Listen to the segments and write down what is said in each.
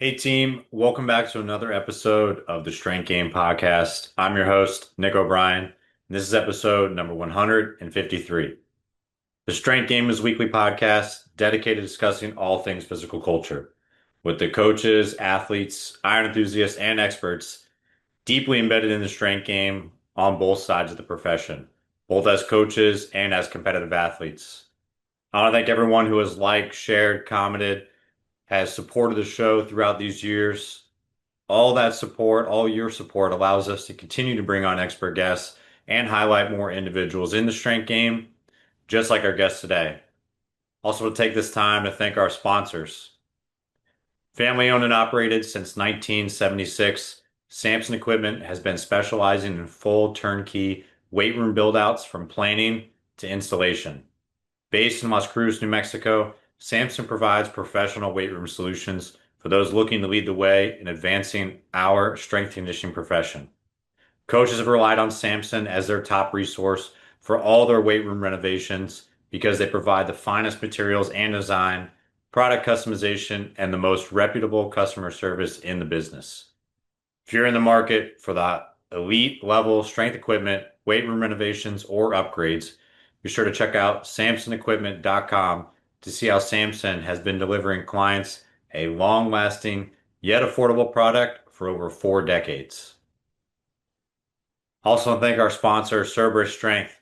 Hey team, welcome back to another episode of the Strength Game Podcast. I'm your host, Nick O'Brien, and this is episode number 153. The Strength Game is a weekly podcast dedicated to discussing all things physical culture with the coaches, athletes, iron enthusiasts, and experts deeply embedded in the strength game on both sides of the profession, both as coaches and as competitive athletes. I want to thank everyone who has liked, shared, commented, has supported the show throughout these years. All that support, all your support allows us to continue to bring on expert guests and highlight more individuals in the strength game, just like our guest today. Also, to take this time to thank our sponsors. Family owned and operated since 1976, Sampson Equipment has been specializing in full turnkey weight room buildouts from planning to installation. Based in Las Cruces, New Mexico, Sampson provides professional weight room solutions for those looking to lead the way in advancing our strength conditioning profession. Coaches have relied on Sampson as their top resource for all their weight room renovations because they provide the finest materials and design, product customization, and the most reputable customer service in the business. If you're in the market for the elite level strength equipment, weight room renovations, or upgrades, be sure to check out samsonequipment.com to see how Samson has been delivering clients a long-lasting yet affordable product for over 4 decades. Also, thank our sponsor, Cerberus Strength.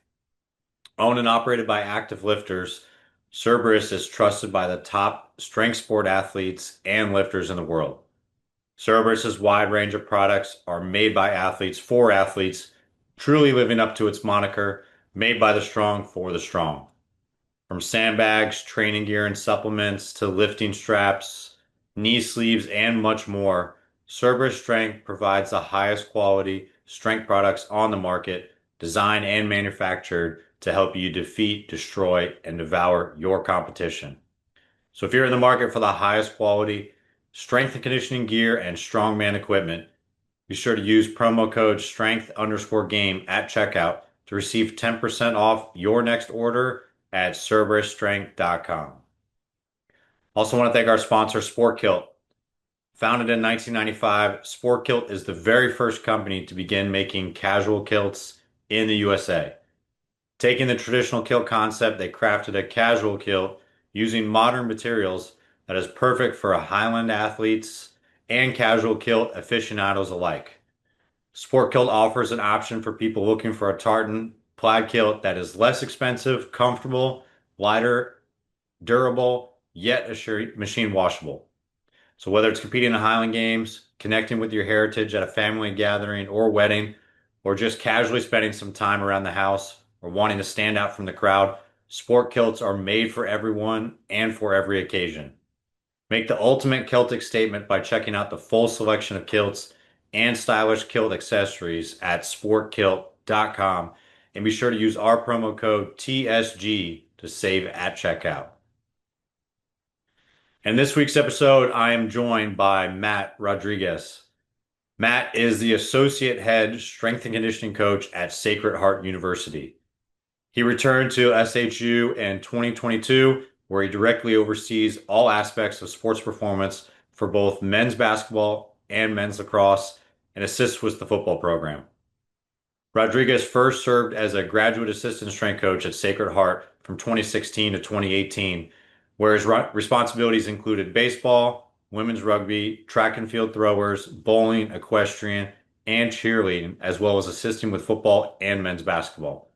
Owned and operated by active lifters, Cerberus is trusted by the top strength sport athletes and lifters in the world. Cerberus's wide range of products are made by athletes for athletes, truly living up to its moniker, made by the strong for the strong. From sandbags, training gear and supplements to lifting straps, knee sleeves, and much more, Cerberus Strength provides the highest quality strength products on the market, designed and manufactured to help you defeat, destroy, and devour your competition. So if you're in the market for the highest quality strength and conditioning gear and strongman equipment, be sure to use promo code strength_game at checkout to receive 10% off your next order at cerberusstrength.com. Also want to thank our sponsor, Sport Kilt. Founded in 1995, Sport Kilt is the very first company to begin making casual kilts in the USA. Taking the traditional kilt concept, they crafted a casual kilt using modern materials that is perfect for Highland athletes and casual kilt aficionados alike. Sport Kilt offers an option for people looking for a tartan plaid kilt that is less expensive, comfortable, lighter, durable, yet machine washable. So whether it's competing in Highland Games, connecting with your heritage at a family gathering or wedding, or just casually spending some time around the house or wanting to stand out from the crowd, sport kilts are made for everyone and for every occasion. Make the ultimate Celtic statement by checking out the full selection of kilts and stylish kilt accessories at sportkilt.com and be sure to use our promo code TSG to save at checkout. In this week's episode, I am joined by Matt Rodriguez. Matt is the Associate Head Strength and Conditioning Coach at Sacred Heart University. He returned to SHU in 2022, where he directly oversees all aspects of sports performance for both men's basketball and men's lacrosse and assists with the football program. Rodriguez first served as a graduate assistant strength coach at Sacred Heart from 2016 to 2018, where his responsibilities included baseball, women's rugby, track and field throwers, bowling, equestrian, and cheerleading, as well as assisting with football and men's basketball.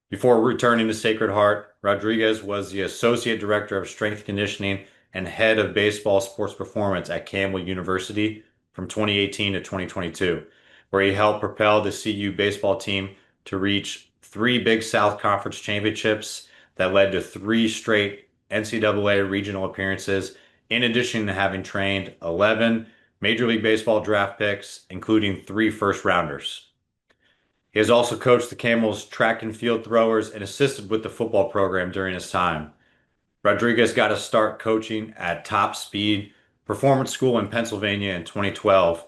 Before returning to Sacred Heart, Rodriguez was the Associate Director of Strength Conditioning and Head of Baseball Sports Performance at Campbell University from 2018 to 2022, where he helped propel the CU baseball team to reach 3 Big South Conference championships that led to 3 straight NCAA regional appearances, in addition to having trained 11 Major League Baseball draft picks, including 3 first-rounders. He has also coached the Camels track and field throwers and assisted with the football program during his time. Rodriguez got to start coaching at Top Speed Performance School in Pennsylvania in 2012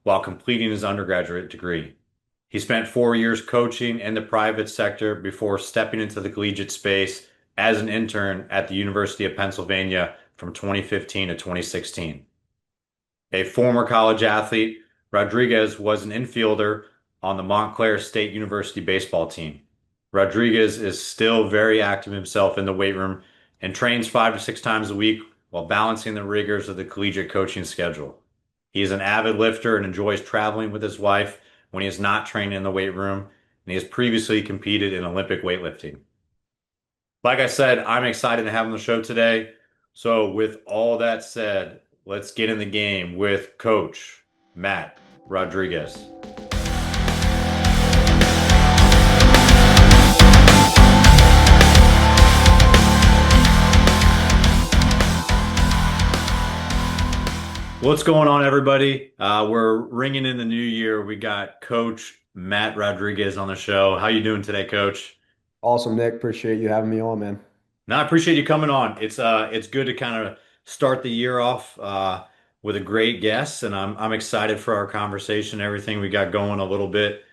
while completing his undergraduate degree. He spent 4 years coaching in the private sector before stepping into the collegiate space as an intern at the University of Pennsylvania from 2015 to 2016. A former college athlete, Rodriguez was an infielder on the Montclair State University baseball team. Rodriguez is still very active himself in the weight room and trains 5 to 6 times a week while balancing the rigors of the collegiate coaching schedule. He is an avid lifter and enjoys traveling with his wife when he is not training in the weight room, and he has previously competed in Olympic weightlifting. Like I said, I'm excited to have him on the show today. So, with all that said, let's get in the game with Coach Matt Rodriguez. What's going on, everybody? We're ringing in the new year. We got Coach Matt Rodriguez on the show. How you doing today, Coach? Awesome, Nick. Appreciate you having me on, man. No, I appreciate you coming on. It's good to kind of start the year off with a great guest, and I'm excited for our conversation, everything we got going a little bit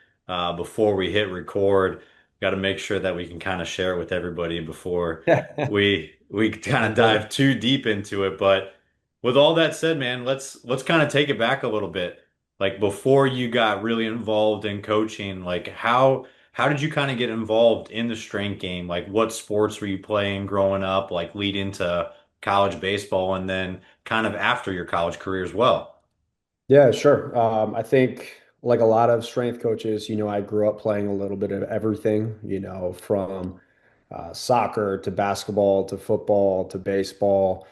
before we hit record. Got to make sure that we can kind of share it with everybody before we kind of Absolutely. dive too deep into it. But with all that said, man, let's kind of take it back a little bit. Like before you got really involved in coaching, like how did you kind of get involved in the strength game? Like what sports were you playing growing up, like lead into college baseball and then kind of after your college career as well? Yeah, sure. I think like a lot of strength coaches, I grew up playing a little bit of everything, from soccer to basketball to football to baseball.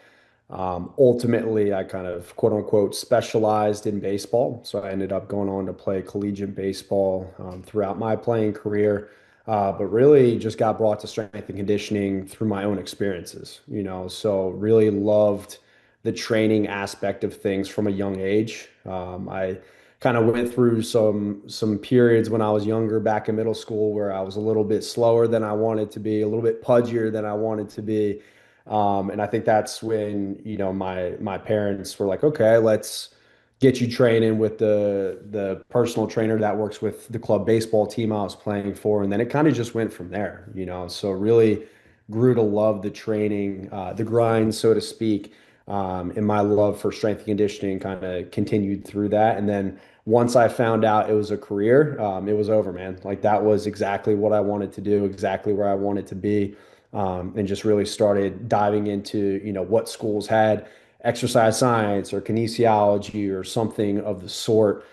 Ultimately, I kind of quote unquote specialized in baseball. So I ended up going on to play collegiate baseball throughout my playing career, but really just got brought to strength and conditioning through my own experiences, so really loved the training aspect of things from a young age. I kind of went through some periods when I was younger, back in middle school, where I was a little bit slower than I wanted to be, a little bit pudgier than I wanted to be. And I think that's when, my parents were like, okay, let's get you training with the personal trainer that works with the club baseball team I was playing for. And then it kind of just went from there, So really grew to love the training, the grind, so to speak. And my love for strength and conditioning kind of continued through that. And then once I found out it was a career, it was over, man. Like that was exactly what I wanted to do, exactly where I wanted to be, and just really started diving into, what schools had exercise science or kinesiology or something of the sort.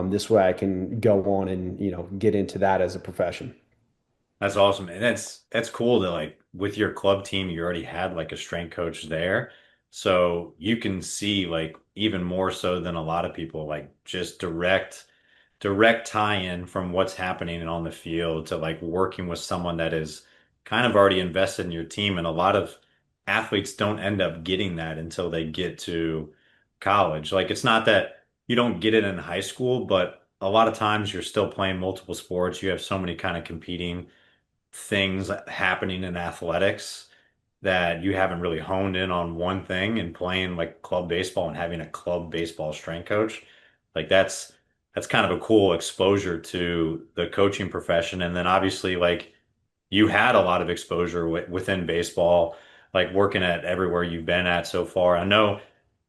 This way I can go on and, get into that as a profession. That's awesome. And that's cool that like with your club team you already had like a strength coach there. So you can see like even more so than a lot of people like just direct tie-in from what's happening on the field to like working with someone that is kind of already invested in your team. And a lot of athletes don't end up getting that until they get to college. Like it's not that you don't get it in high school, but a lot of times you're still playing multiple sports. You have so many kind of competing things happening in athletics that you haven't really honed in on one thing and playing like club baseball and having a club baseball strength coach. Like that's kind of a cool exposure to the coaching profession. And then obviously like you had a lot of exposure within baseball, like working at everywhere you've been at so far. I know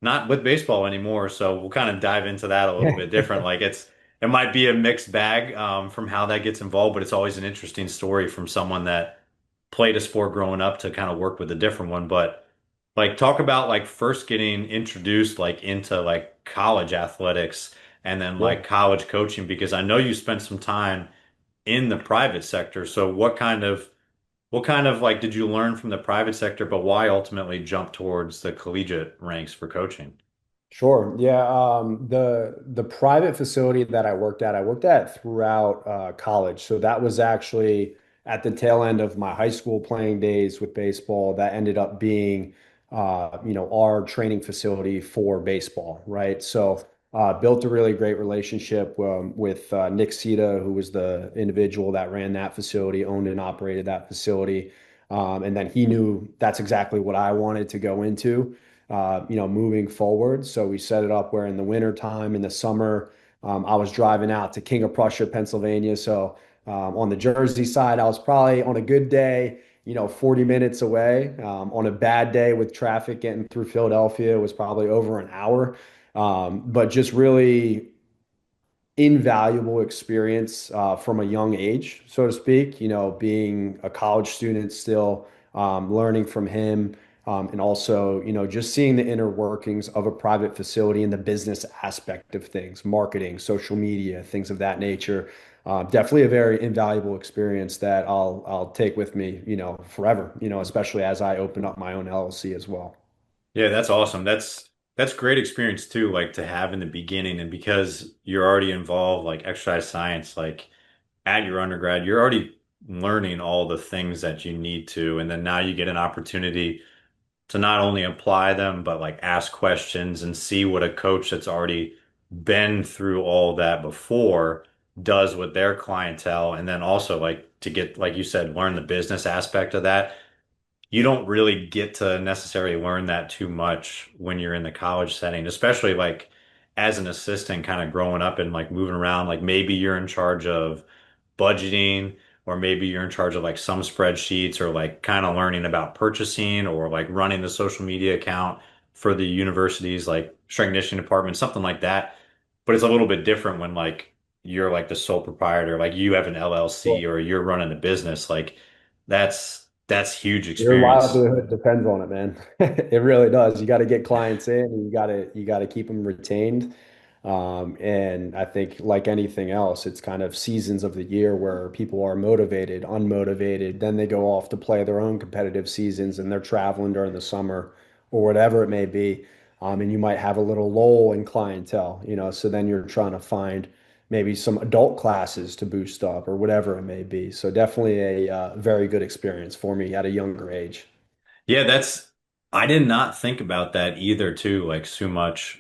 not with baseball anymore, so we'll kind of dive into that a little bit different. Like it might be a mixed bag from how that gets involved, but it's always an interesting story from someone that played a sport growing up to kind of work with a different one. But like talk about like first getting introduced like into like college athletics and then Yeah. like college coaching because I know you spent some time in the private sector. So what kind of like did you learn from the private sector, but why ultimately jump towards the collegiate ranks for coaching? Sure. Yeah. The private facility that I worked at throughout college. So that was actually at the tail end of my high school playing days with baseball. That ended up being, our training facility for baseball, right? So built a really great relationship with Nick Sita, who was the individual that ran that facility, owned and operated that facility. And then he knew that's exactly what I wanted to go into, moving forward. So we set it up where in the winter time, in the summer, I was driving out to King of Prussia, Pennsylvania. So on the Jersey side, I was probably on a good day, 40 minutes away. On a bad day with traffic getting through Philadelphia, it was probably over an hour. But just really invaluable experience from a young age, so to speak. Being a college student still, learning from him, and also, just seeing the inner workings of a private facility and the business aspect of things, marketing, social media, things of that nature. Definitely a very invaluable experience that I'll take with me, forever. Especially as I open up my own LLC as well. Yeah, that's awesome. That's great experience too, like to have in the beginning. And because you're already involved, like exercise science, like at your undergrad, you're already learning all the things that you need to. And then now you get an opportunity to not only apply them, but like ask questions and see what a coach that's already been through all that before does with their clientele. And then also like to get, like you said, learn the business aspect of that. You don't really get to necessarily learn that too much when you're in the college setting, especially like as an assistant kind of growing up and like moving around. Like maybe you're in charge of budgeting, or maybe you're in charge of like some spreadsheets, or like kind of learning about purchasing, or like running the social media account for the university's like strength and conditioning department, something like that. But it's a little bit different when like you're like the sole proprietor, like you have an LLC or you're running a business. Like that's huge Your experience. livelihood depends on it, man. It really does. You got to get clients in, and you got to keep them retained. And I think like anything else, it's kind of seasons of the year where people are motivated, unmotivated, then they go off to play their own competitive seasons and they're traveling during the summer or whatever it may be. And you might have a little lull in clientele, so then you're trying to find maybe some adult classes to boost up or whatever it may be. So definitely a very good experience for me at a younger age. Yeah, I did not think about that either too, like so much.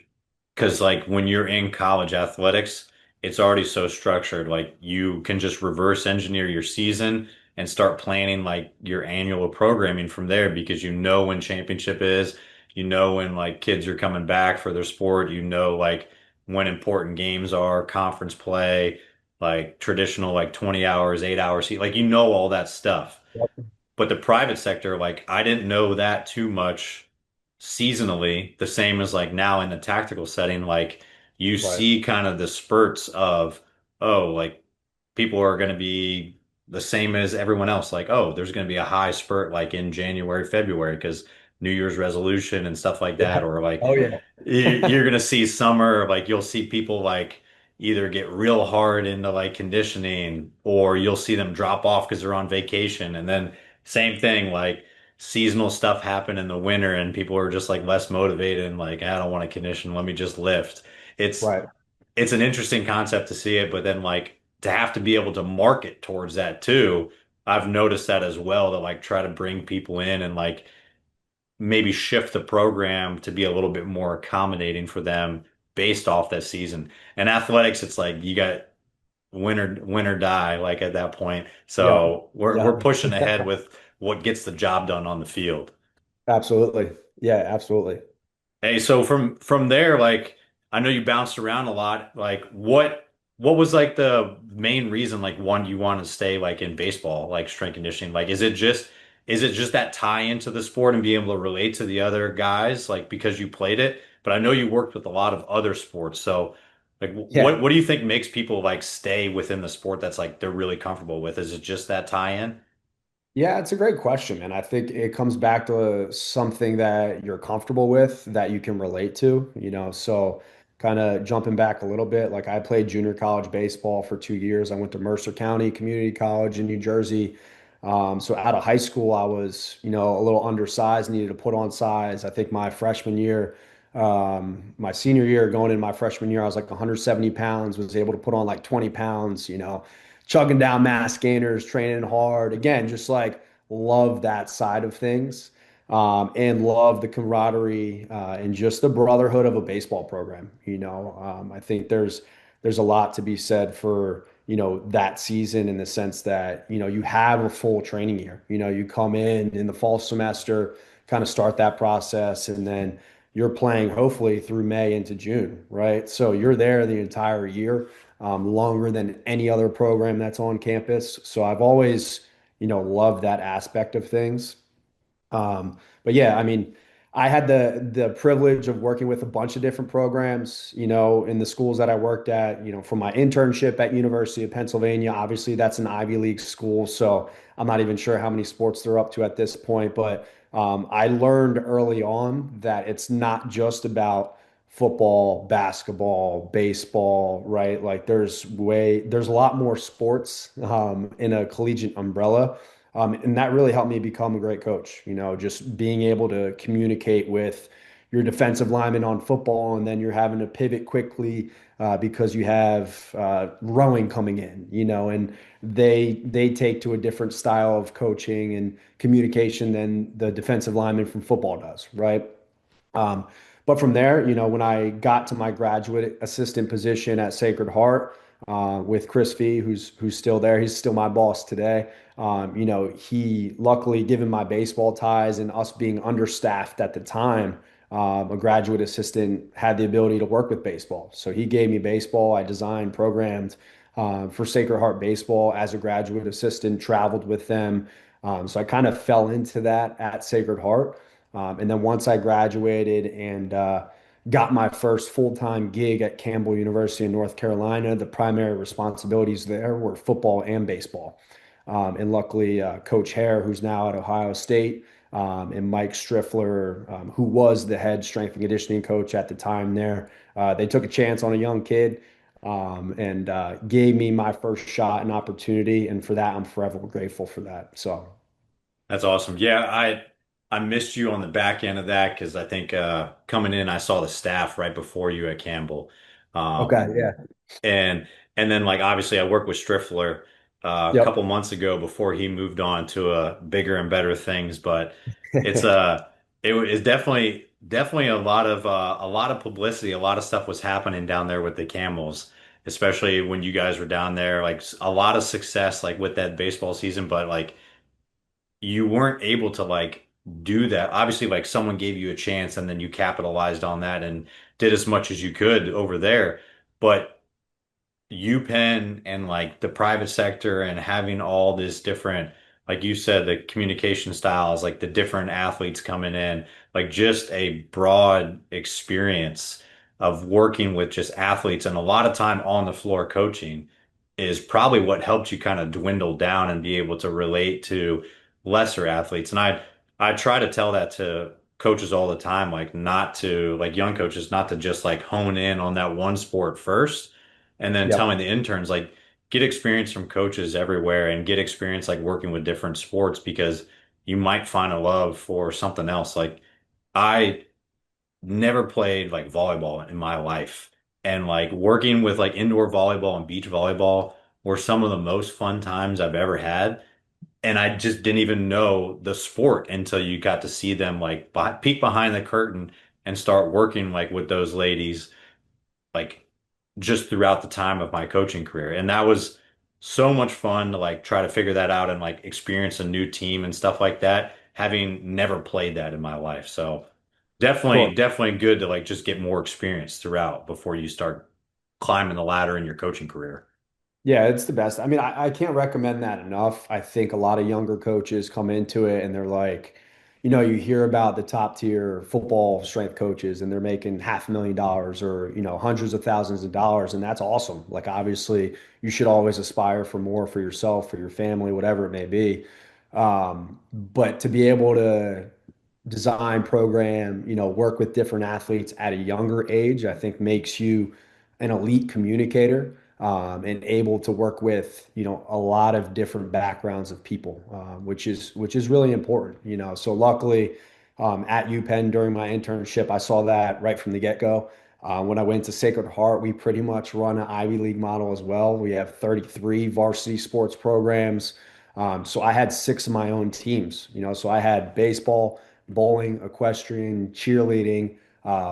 Because like when you're in college athletics, it's already so structured. Like you can just reverse engineer your season and start planning like your annual programming from there, because you know when championship is, you know when like kids are coming back for their sport, you know like when important games are, conference play, like traditional like 20 hours, 8 hours, like you know all that stuff. Yep. But the private sector, like I didn't know that too much seasonally, the same as like now in the tactical setting, like you Right. see kind of the spurts of, oh, like people are going to be the same as everyone else. Like, oh, there's going to be a high spurt like in January, February, because New Year's resolution and stuff like that. Yeah. Or like Oh yeah. you're going to see summer, like you'll see people like either get real hard into like conditioning, or you'll see them drop off because they're on vacation. And then same thing, like seasonal stuff happen in the winter and people are just like less motivated and like, I don't want to condition, let me just lift. It's Right. it's an interesting concept to see it, but then like to have to be able to market towards that too. I've noticed that as well, to like try to bring people in and like maybe shift the program to be a little bit more accommodating for them based off that season. And athletics, it's like you got win or die, like at that point. Yep. So we're Yep. pushing ahead with what gets the job done on the field. Absolutely. Yeah, absolutely. Hey, so from there, like I know you bounced around a lot. Like what was like the main reason like one you want to stay like in baseball, like strength conditioning? Like is it just that tie into the sport and be able to relate to the other guys like because you played it? But I know you worked with a lot of other sports. So like Yeah. what do you think makes people like stay within the sport that's like they're really comfortable with? Is it just that tie-in? Yeah, it's a great question, and I think it comes back to something that you're comfortable with that you can relate to, So kind of jumping back a little bit, like I played junior college baseball for 2 years. I went to Mercer County Community College in New Jersey. So out of high school, I was, a little undersized, needed to put on size. I think my freshman year, my senior year, going in my freshman year, I was like 170 pounds, was able to put on like 20 pounds, chugging down mass gainers, training hard. Again, just like love that side of things, and love the camaraderie, and just the brotherhood of a baseball program. I think there's a lot to be said for that season in the sense that you have a full training year. You come in the fall semester, kind of start that process, and then you're playing hopefully through May into June, right? So you're there the entire year, longer than any other program that's on campus. So I've always, loved that aspect of things. But yeah, I mean, I had the privilege of working with a bunch of different programs, in the schools that I worked at, from my internship at University of Pennsylvania. Obviously, that's an Ivy League school, so I'm not even sure how many sports they're up to at this point. But I learned early on that it's not just about football, basketball, baseball, right? Like there's a lot more sports in a collegiate umbrella. And that really helped me become a great coach, just being able to communicate with your defensive lineman on football, and then you're having to pivot quickly because you have rowing coming in, and they take to a different style of coaching and communication than the defensive lineman from football does, right? Um, but from there, when I got to my graduate assistant position at Sacred Heart with Chris Fee, who's still there, he's still my boss today. He luckily, given my baseball ties and us being understaffed at the time, a graduate assistant had the ability to work with baseball. So he gave me baseball. I designed, programmed for Sacred Heart Baseball as a graduate assistant, traveled with them. So I kind of fell into that at Sacred Heart. And then once I graduated and got my first full-time gig at Campbell University in North Carolina, the primary responsibilities there were football and baseball. And luckily, Coach Hare, who's now at Ohio State, and Mike Striffler, who was the head strength and conditioning coach at the time there, they took a chance on a young kid and gave me my first shot and opportunity. And for that, I'm forever grateful for that. So, That's awesome. Yeah, I missed you on the back end of that because I think coming in I saw the staff right before you at Campbell. Um, okay, yeah, and and then like obviously I worked with Striffler a yep, couple months ago before he moved on to bigger and better things, but it's it was definitely a lot of publicity, a lot of stuff was happening down there with the Camels, especially when you guys were down there, like a lot of success like with that baseball season, but like you weren't able to like do that. Obviously, like someone gave you a chance and then you capitalized on that and did as much as you could over there. But UPenn and like the private sector and having all this different, like you said, the communication styles, like the different athletes coming in, like just a broad experience of working with just athletes and a lot of time on the floor coaching is probably what helped you kind of dwindle down and be able to relate to lesser athletes. And I try to tell that to coaches all the time, like not to like young coaches, not to just like hone in on that one sport first and then yep. telling the interns like get experience from coaches everywhere and get experience like working with different sports because you might find a love for something else. Like I never played like volleyball in my life and like working with like indoor volleyball and beach volleyball were some of the most fun times I've ever had. And I just didn't even know the sport until you got to see them like peek behind the curtain and start working like with those ladies like just throughout the time of my coaching career. And that was so much fun to like try to figure that out and like experience a new team and stuff like that, having never played that in my life. So Sure. definitely good to like just get more experience throughout before you start climbing the ladder in your coaching career. Yeah, it's the best. I mean, I can't recommend that enough. I think a lot of younger coaches come into it and they're like, you hear about the top tier football strength coaches and they're making $500,000 or, hundreds of thousands of dollars. And that's awesome. Like, obviously, you should always aspire for more for yourself, for your family, whatever it may be. But to be able to design, program, work with different athletes at a younger age, I think makes you an elite communicator and able to work with, a lot of different backgrounds of people, which is really important, So luckily, at UPenn during my internship, I saw that right from the get-go. When I went to Sacred Heart, we pretty much run an Ivy League model as well. We have 33 varsity sports programs. So I had six of my own teams, so I had baseball, bowling, equestrian, cheerleading,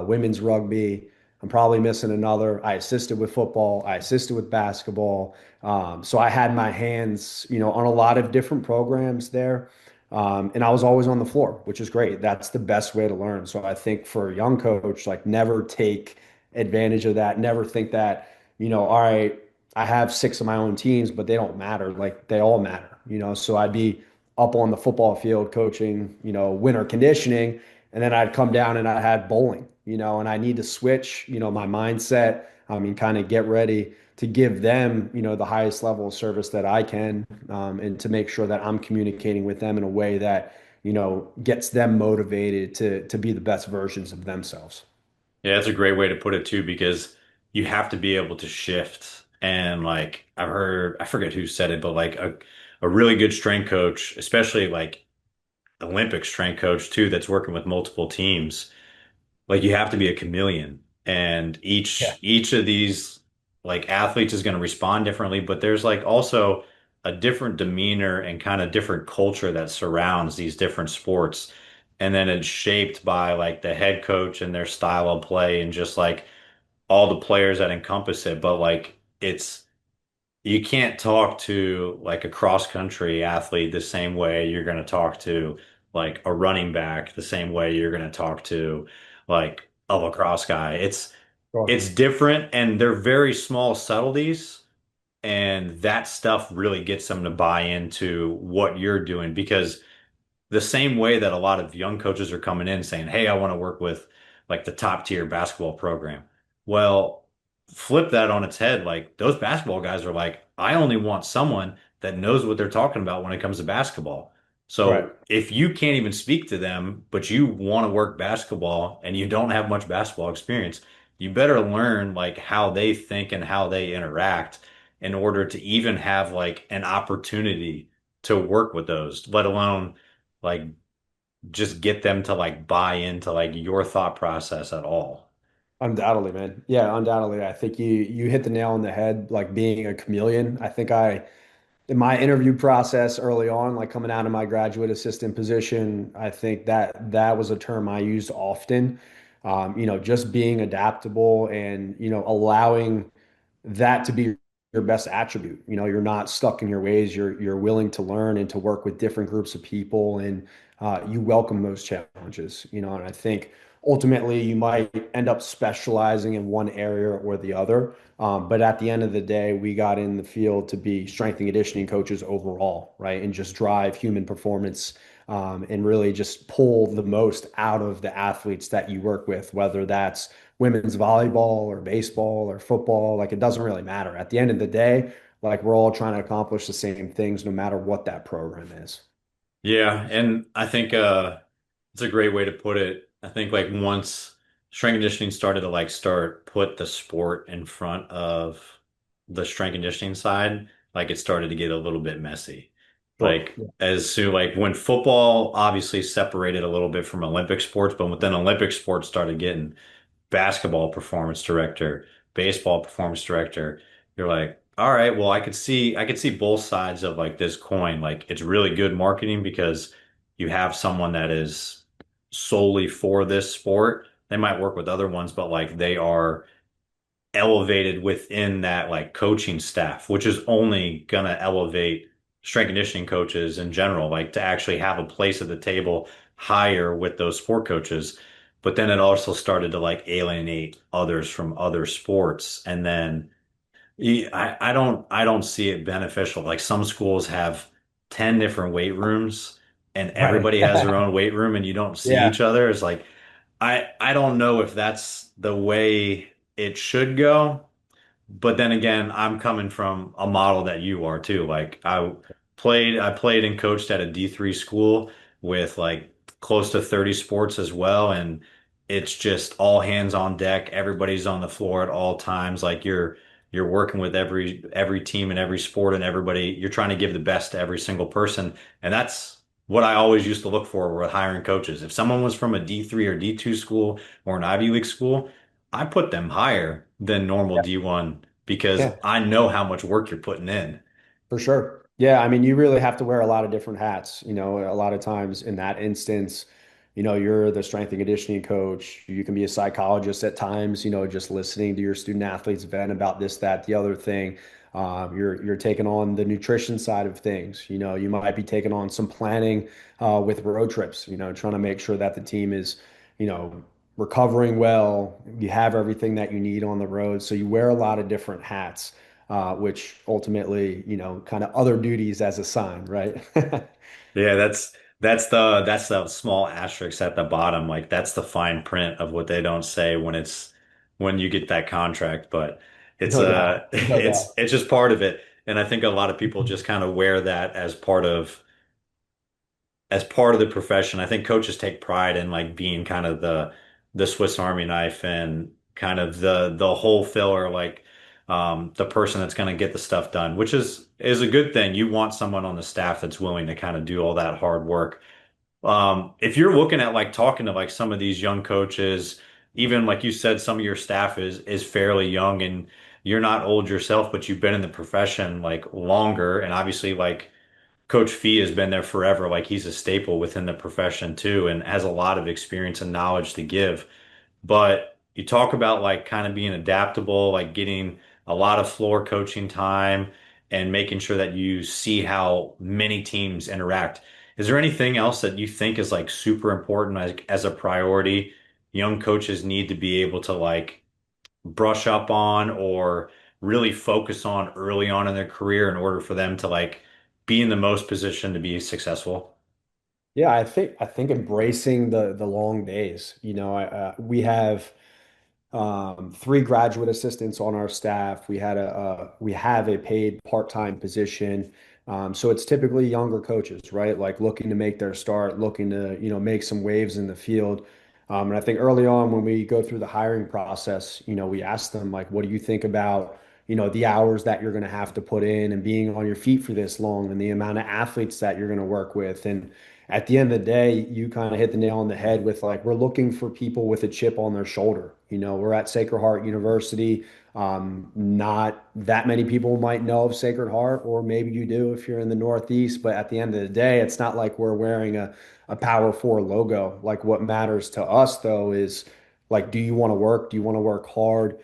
women's rugby. I'm probably missing another. I assisted with football. I assisted with basketball. So I had my hands, on a lot of different programs there. And I was always on the floor, which is great. That's the best way to learn. So I think for a young coach, like never take advantage of that. Never think that, all right, I have six of my own teams, but they don't matter. Like they all matter, So I'd be up on the football field coaching, winter conditioning. And then I'd come down and I had bowling, and I need to switch, my mindset. I mean, kind of get ready to give them, the highest level of service that I can, and to make sure that I'm communicating with them in a way that, gets them motivated to be the best versions of themselves. Yeah, that's a great way to put it too, because you have to be able to shift. And like I've heard, I forget who said it, but like a really good strength coach, especially like Olympic strength coach too, that's working with multiple teams, like you have to be a chameleon. And Yeah. each of these like athletes is going to respond differently, but there's like also a different demeanor and kind of different culture that surrounds these different sports. And then it's shaped by like the head coach and their style of play and just like all the players that encompass it. But like it's you can't talk to like a cross country athlete the same way you're going to talk to like a running back, the same way you're going to talk to like a lacrosse guy. Sure. It's different, and they're very small subtleties, and that stuff really gets them to buy into what you're doing, because the same way that a lot of young coaches are coming in saying, "Hey, I want to work with like the top tier basketball program." Well, flip that on its head. Like those basketball guys are like, "I only want someone that knows what they're talking about when it comes to basketball." Right. So if you can't even speak to them, but you want to work basketball and you don't have much basketball experience, you better learn like how they think and how they interact in order to even have like an opportunity to work with those, let alone like just get them to like buy into like your thought process at all. Undoubtedly, man. Yeah, undoubtedly. I think you hit the nail on the head, like being a chameleon. I think in my interview process early on, like coming out of my graduate assistant position, I think that was a term I used often. Just being adaptable and, allowing that to be your best attribute. You're not stuck in your ways. You're willing to learn and to work with different groups of people, and you welcome those challenges. And I think ultimately you might end up specializing in one area or the other. But at the end of the day, we got in the field to be strength and conditioning coaches overall, right? And just drive human performance, and really just pull the most out of the athletes that you work with, whether that's women's volleyball or baseball or football. Like it doesn't really matter. At the end of the day, like we're all trying to accomplish the same things no matter what that program is. Yeah, and I think it's a great way to put it. I think like once strength conditioning started to like start put the sport in front of the strength conditioning side, like it started to get a little bit messy. Sure. Like as to like when football obviously separated a little bit from Olympic sports, but when then Olympic sports started getting basketball performance director, baseball performance director, you're like, all right, well, I could see both sides of like this coin. Like it's really good marketing because you have someone that is solely for this sport. They might work with other ones, but like they are elevated within that like coaching staff, which is only gonna elevate strength conditioning coaches in general, like to actually have a place at the table higher with those sport coaches. But then it also started to like alienate others from other sports. And then I don't see it beneficial. Like some schools have 10 different weight rooms and Right. everybody has their own weight room and you don't see Yeah, each other. It's like I don't know if that's the way it should go. But then again, I'm coming from a model that you are too. Like I played and coached at a D3 school with like close to 30 sports as well. And it's just all hands on deck. Everybody's on the floor at all times. Like you're working with every team and every sport and everybody. You're trying to give the best to every single person. And that's what I always used to look for with hiring coaches. If someone was from a D3 or D2 school or an Ivy League school, I put them higher than normal yeah, D1 because yeah, I know how much work you're putting in. for sure. Yeah, I mean, you really have to wear a lot of different hats. A lot of times in that instance, you're the strength and conditioning coach. You can be a psychologist at times, just listening to your student athletes vent about this, that, the other thing. You're taking on the nutrition side of things. You might be taking on some planning with road trips, trying to make sure that the team is, you know, recovering well. You have everything that you need on the road. So you wear a lot of different hats, which ultimately, kind of other duties as assigned, right? Yeah, that's the small asterisk at the bottom. Like that's the fine print of what they don't say when you get that contract. But it's No doubt. No doubt. it's just part of it. And I think a lot of people just kind of wear that as part of the profession. I think coaches take pride in like being kind of the Swiss Army knife and kind of the whole filler, like the person that's going to get the stuff done, which is a good thing. You want someone on the staff that's willing to kind of do all that hard work. If you're looking at like talking to like some of these young coaches, even like you said, some of your staff is fairly young and you're not old yourself, but you've been in the profession like longer, and obviously like Coach Fee has been there forever. Like he's a staple within the profession too, and has a lot of experience and knowledge to give. But you talk about like kind of being adaptable, like getting a lot of floor coaching time and making sure that you see how many teams interact. Is there anything else that you think is like super important as a priority young coaches need to be able to like brush up on or really focus on early on in their career in order for them to like be in the most position to be successful? Yeah, I think embracing the long days. We have three graduate assistants on our staff. We have a paid part-time position. So it's typically younger coaches, right? Like looking to make their start, looking to, make some waves in the field. And I think early on when we go through the hiring process, we ask them like, what do you think about, the hours that you're going to have to put in and being on your feet for this long and the amount of athletes that you're going to work with. And at the end of the day, you kind of hit the nail on the head with like, we're looking for people with a chip on their shoulder. We're at Sacred Heart University. Not that many people might know of Sacred Heart, or maybe you do if you're in the Northeast. But at the end of the day, it's not like we're wearing a Power Four logo. Like what matters to us though is like, do you want to work? Do you want to work hard?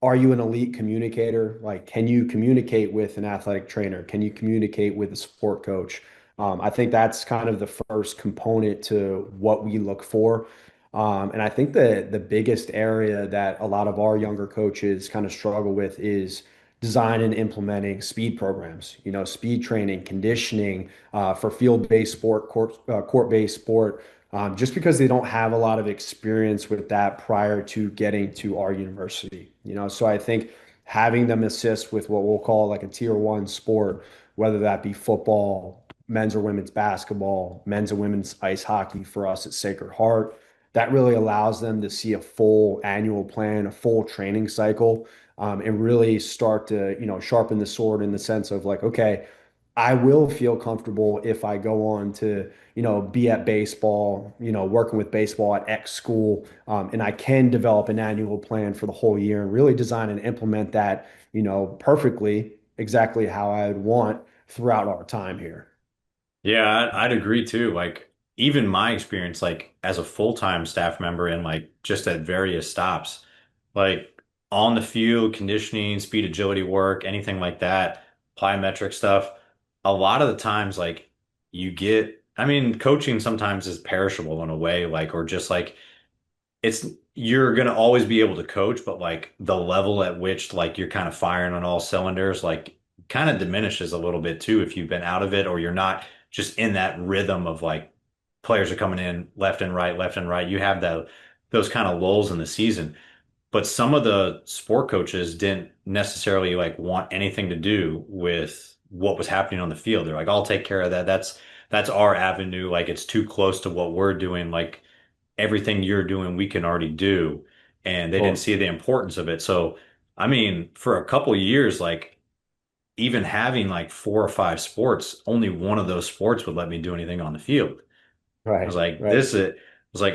Are you an elite communicator? Like, can you communicate with an athletic trainer? Can you communicate with a sport coach? I think that's kind of the first component to what we look for. And I think the biggest area that a lot of our younger coaches kind of struggle with is design and implementing speed programs, speed training, conditioning for field-based sport, court-based sport, just because they don't have a lot of experience with that prior to getting to our university. So I think having them assist with what we'll call like a tier one sport, whether that be football, men's or women's basketball, men's and women's ice hockey for us at Sacred Heart, that really allows them to see a full annual plan, a full training cycle, and really start to, sharpen the sword in the sense of like, okay, I will feel comfortable if I go on to, be at baseball, working with baseball at X school, and I can develop an annual plan for the whole year and really design and implement that, perfectly, exactly how I would want throughout our time here. Yeah, I'd agree too. Like even my experience, like as a full-time staff member and like just at various stops, like on the field, conditioning, speed agility work, anything like that, plyometric stuff. A lot of the times, like I mean, coaching sometimes is perishable in a way, like, or just like it's you're gonna always be able to coach, but like the level at which like you're kind of firing on all cylinders, like kind of diminishes a little bit too if you've been out of it or you're not just in that rhythm of like players are coming in left and right, left and right. You have those kind of lulls in the season. But some of the sport coaches didn't necessarily like want anything to do with what was happening on the field. They're like, I'll take care of that. That's our avenue. Like it's too close to what we're doing. Like everything you're doing, we can already do. And they didn't Sure. see the importance of it. So, I mean, for a couple of years, like even having like four or five sports, only one of those sports would let me do anything on the field. I was Right, like, right. this is, I was like,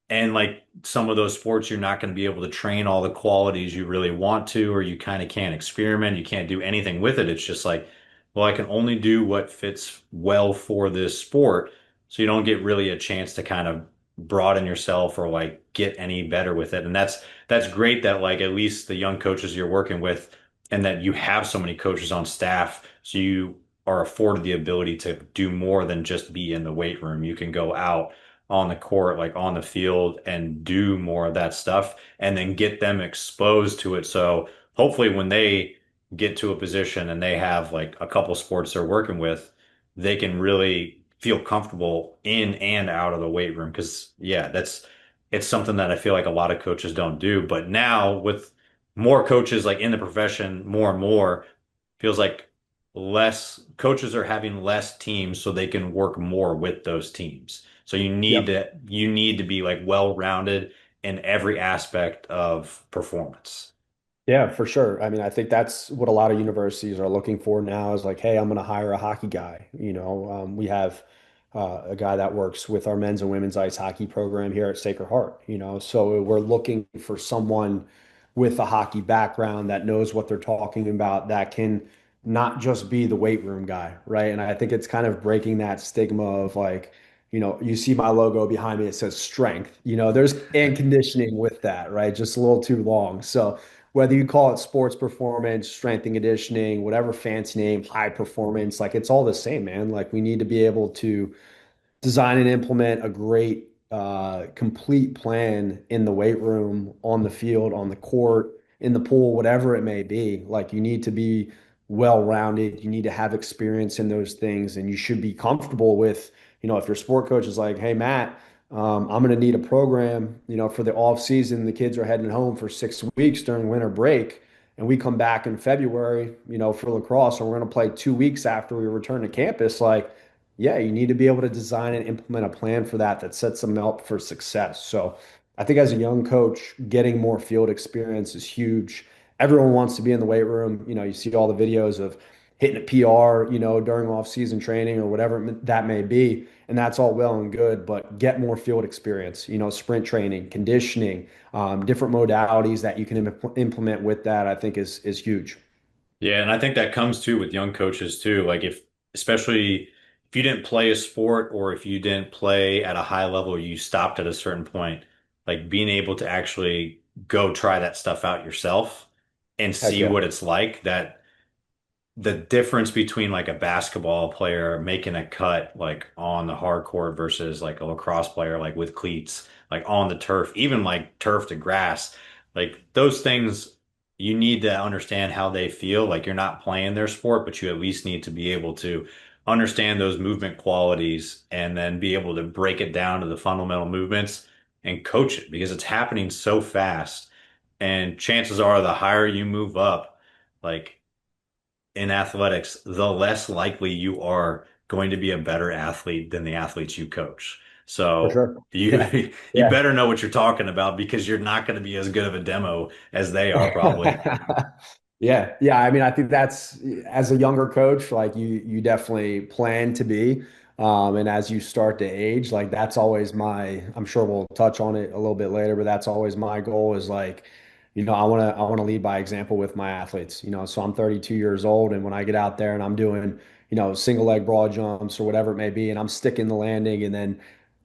and like some of those sports, you're not going to be able to train all the qualities you really want to, or you kind of can't experiment. You can't do anything with it. It's just like, well, I can only do what fits well for this sport. So you don't get really a chance to kind of broaden yourself or like get any better with it. And that's great that like at least the young coaches you're working with and that you have so many coaches on staff. So you are afforded the ability to do more than just be in the weight room. You can go out on the court, like on the field, and do more of that stuff and then get them exposed to it. So hopefully when they get to a position and they have like a couple sports they're working with, they can really feel comfortable in and out of the weight room. Because yeah, it's something that I feel like a lot of coaches don't do. But now with more coaches like in the profession, more and more, feels like less coaches are having less teams so they can work more with those teams. So Yep. you need to be like well-rounded in every aspect of performance. Yeah, for sure. I mean, I think that's what a lot of universities are looking for now is like, hey, I'm going to hire a hockey guy. We have a guy that works with our men's and women's ice hockey program here at Sacred Heart, so we're looking for someone with a hockey background that knows what they're talking about, that can not just be the weight room guy, right? And I think it's kind of breaking that stigma of like, you see my logo behind me, it says strength, there's and conditioning with that, right? Just a little too long. So, whether you call it sports performance, strength and conditioning, whatever fancy name, high performance, like it's all the same, man. Like we need to be able to design and implement a great, complete plan in the weight room, on the field, on the court, in the pool, whatever it may be. Like you need to be well-rounded. You need to have experience in those things, and you should be comfortable with, if your sport coach is like, "Hey, Matt, I'm going to need a program, for the off season. The kids are heading home for 6 weeks during winter break." And we come back in February, for lacrosse, and we're going to play 2 weeks after we return to campus. Like, yeah, you need to be able to design and implement a plan for that that sets them up for success. So I think as a young coach, getting more field experience is huge. Everyone wants to be in the weight room. You see all the videos of hitting a PR, during off-season training or whatever that may be. And that's all well and good, but get more field experience, sprint training, conditioning, different modalities that you can implement with that, I think is huge. Yeah, and I think that comes too with young coaches too. Like if, especially if you didn't play a sport or if you didn't play at a high level, you stopped at a certain point, like being able to actually go try that stuff out yourself and Heck see yeah, what it's like, that the difference between like a basketball player making a cut like on the hard court versus like a lacrosse player like with cleats like on the turf, even like turf to grass, like those things you need to understand how they feel. Like you're not playing their sport, but you at least need to be able to understand those movement qualities and then be able to break it down to the fundamental movements and coach it because it's happening so fast. And chances are the higher you move up, like in athletics, the less likely you are going to be a better athlete than the athletes you coach. for So sure. Yeah. you you Yeah. better know what you're talking about because you're not going to be as good of a demo as they are probably. Yeah, yeah. I mean, I think that's as a younger coach, like you definitely plan to be. And as you start to age, like that's always I'm sure we'll touch on it a little bit later, but that's always my goal is like, I want to lead by example with my athletes, so I'm 32 years old. And when I get out there and I'm doing, single leg broad jumps or whatever it may be, and I'm sticking the landing and then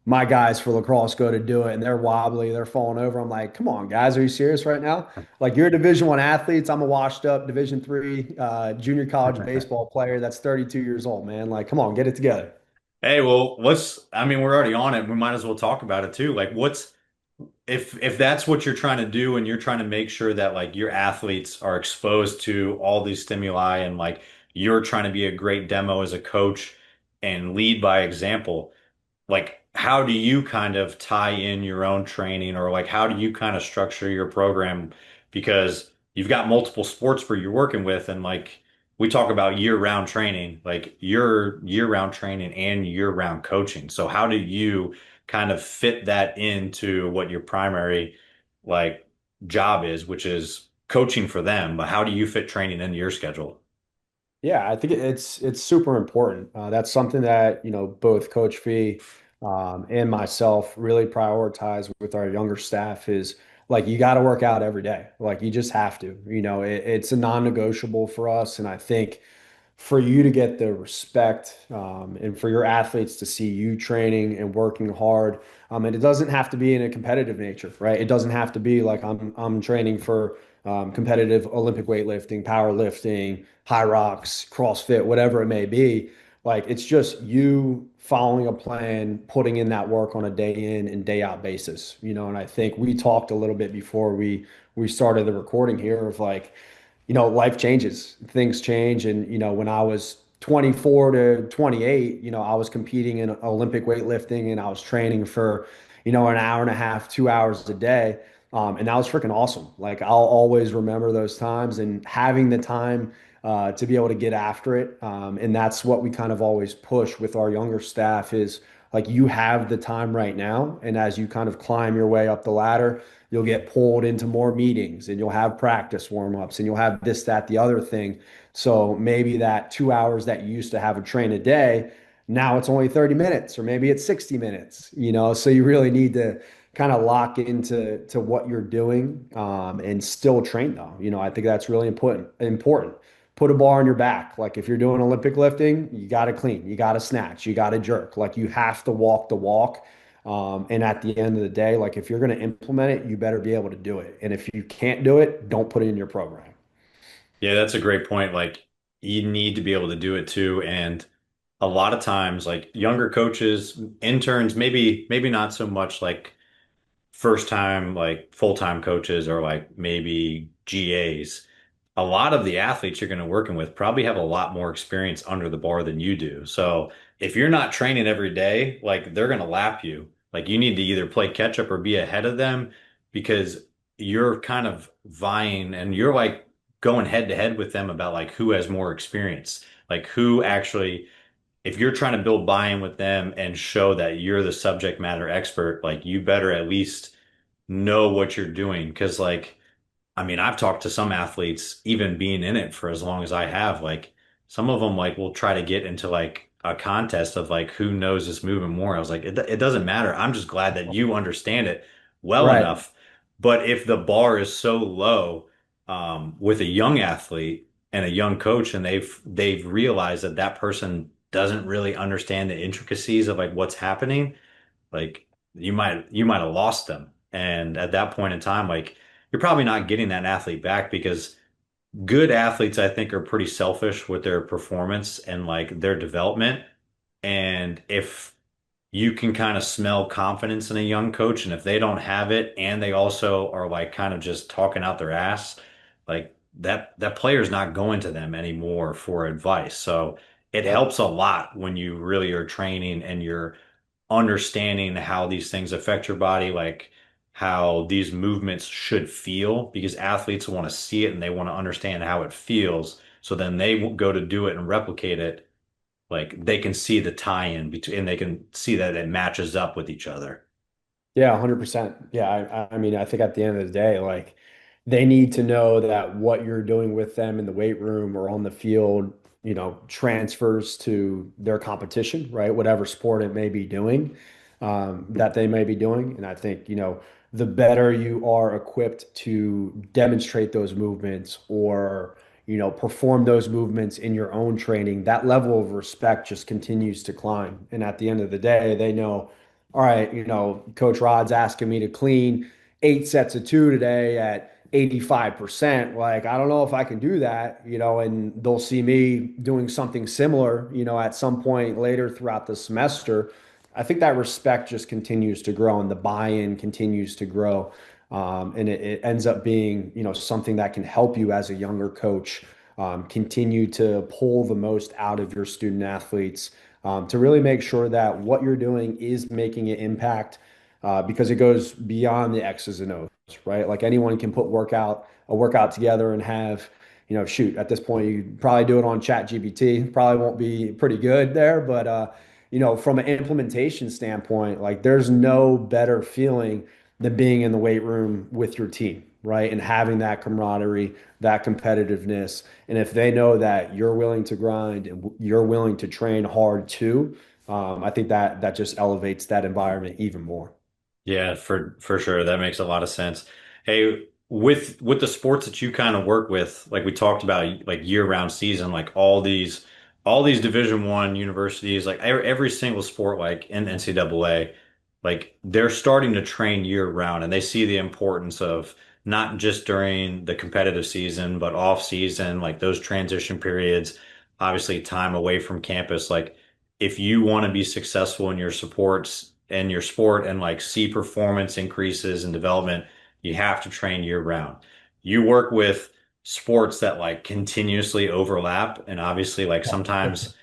my guys for lacrosse go to do it and they're wobbly, they're falling over. I'm like, come on, guys, are you serious right now? Like you're Division I athletes. I'm a washed up Division III junior college baseball player that's 32 years old, man. Like, come on, get it together. Hey, well, I mean, we're already on it. We might as well talk about it too. Like what's if that's what you're trying to do and you're trying to make sure that like your athletes are exposed to all these stimuli and like you're trying to be a great demo as a coach and lead by example, like how do you kind of tie in your own training or like how do you kind of structure your program because you've got multiple sports where you're working with and like we talk about year-round training, like your year-round training and year-round coaching. So how do you kind of fit that into what your primary like job is, which is coaching for them, but how do you fit training into your schedule? Yeah, I think it's super important. That's something that, both Coach Fee and myself really prioritize with our younger staff is like you got to work out every day. Like you just have to. It's a non-negotiable for us. And I think for you to get the respect and for your athletes to see you training and working hard. And it doesn't have to be in a competitive nature, right? It doesn't have to be like I'm training for competitive Olympic weightlifting, powerlifting, high rocks, CrossFit, whatever it may be. Like it's just you following a plan, putting in that work on a day in and day out basis, And I think we talked a little bit before we started the recording here of like life changes, things change. And, when I was 24 to 28, I was competing in Olympic weightlifting and I was training for, an hour and a half, 2 hours a day. And that was freaking awesome. Like I'll always remember those times and having the time to be able to get after it. And that's what we kind of always push with our younger staff is like you have the time right now. And as you kind of climb your way up the ladder, you'll get pulled into more meetings and you'll have practice warm-ups and you'll have this, that, the other thing. So maybe that 2 hours that you used to have a train a day, now it's only 30 minutes or maybe it's 60 minutes, So you really need to kind of lock into what you're doing and still train though. I think that's really important. Put a bar on your back. Like if you're doing Olympic lifting, you got to clean, you got to snatch, you got to jerk. Like you have to walk the walk. And at the end of the day, like if you're going to implement it, you better be able to do it. And if you can't do it, don't put it in your program. Yeah, that's a great point. Like you need to be able to do it too. And a lot of times, like younger coaches, interns, maybe not so much like first time like full-time coaches or like maybe GAs, a lot of the athletes you're going to working with probably have a lot more experience under the bar than you do. So if you're not training every day, like they're going to lap you. Like you need to either play catch up or be ahead of them because you're kind of vying and you're like going head to head with them about like who has more experience, like who actually if you're trying to build buy-in with them and show that you're the subject matter expert, like you better at least know what you're doing. Cause like, I mean, I've talked to some athletes, even being in it for as long as I have, like some of them like will try to get into like a contest of like who knows this movement more. I was like, it doesn't matter. I'm just glad that you understand it well Right. enough. But if the bar is so low, with a young athlete and a young coach, and they've realized that that person doesn't really understand the intricacies of like what's happening, like you might have lost them. And at that point in time, like you're probably not getting that athlete back because good athletes, I think, are pretty selfish with their performance and like their development. And if you can kind of smell confidence in a young coach, and if they don't have it, and they also are like kind of just talking out their ass, like that player's not going to them anymore for advice. So it Yep. helps a lot when you really are training and you're understanding how these things affect your body, like how these movements should feel, because athletes want to see it and they want to understand how it feels. So then they will go to do it and replicate it. Like they can see the tie-in between, and they can see that it matches up with each other. Yeah, 100%. Yeah, I mean, I think at the end of the day, like they need to know that what you're doing with them in the weight room or on the field, transfers to their competition, right? Whatever sport it may be doing, that they may be doing. And I think, the better you are equipped to demonstrate those movements or, perform those movements in your own training, that level of respect just continues to climb. And at the end of the day, they know all right, Coach Rod's asking me to clean 8 sets of two today at 85%. Like, I don't know if I can do that, and they'll see me doing something similar, at some point later throughout the semester. I think that respect just continues to grow and the buy-in continues to grow. And it ends up being, something that can help you as a younger coach continue to pull the most out of your student athletes to really make sure that what you're doing is making an impact because it goes beyond the X's and O's, right? Like anyone can put a workout together and have, shoot, at this point, you probably do it on Chat GPT, probably won't be pretty good there, but, from an implementation standpoint, like there's no better feeling than being in the weight room with your team, right? And having that camaraderie, that competitiveness. And if they know that you're willing to grind and you're willing to train hard too, I think that just elevates that environment even more. Yeah, for sure. That makes a lot of sense. Hey, with the sports that you kind of work with, like we talked about, like year-round season, like all these Division I universities, like every single sport, like in NCAA, like they're starting to train year-round, and they see the importance of not just during the competitive season, but off season, like those transition periods, obviously time away from campus, like if you want to be successful in your supports and your sport and like see performance increases and development, you have to train year round. You work with sports that like continuously overlap. And obviously, like sometimes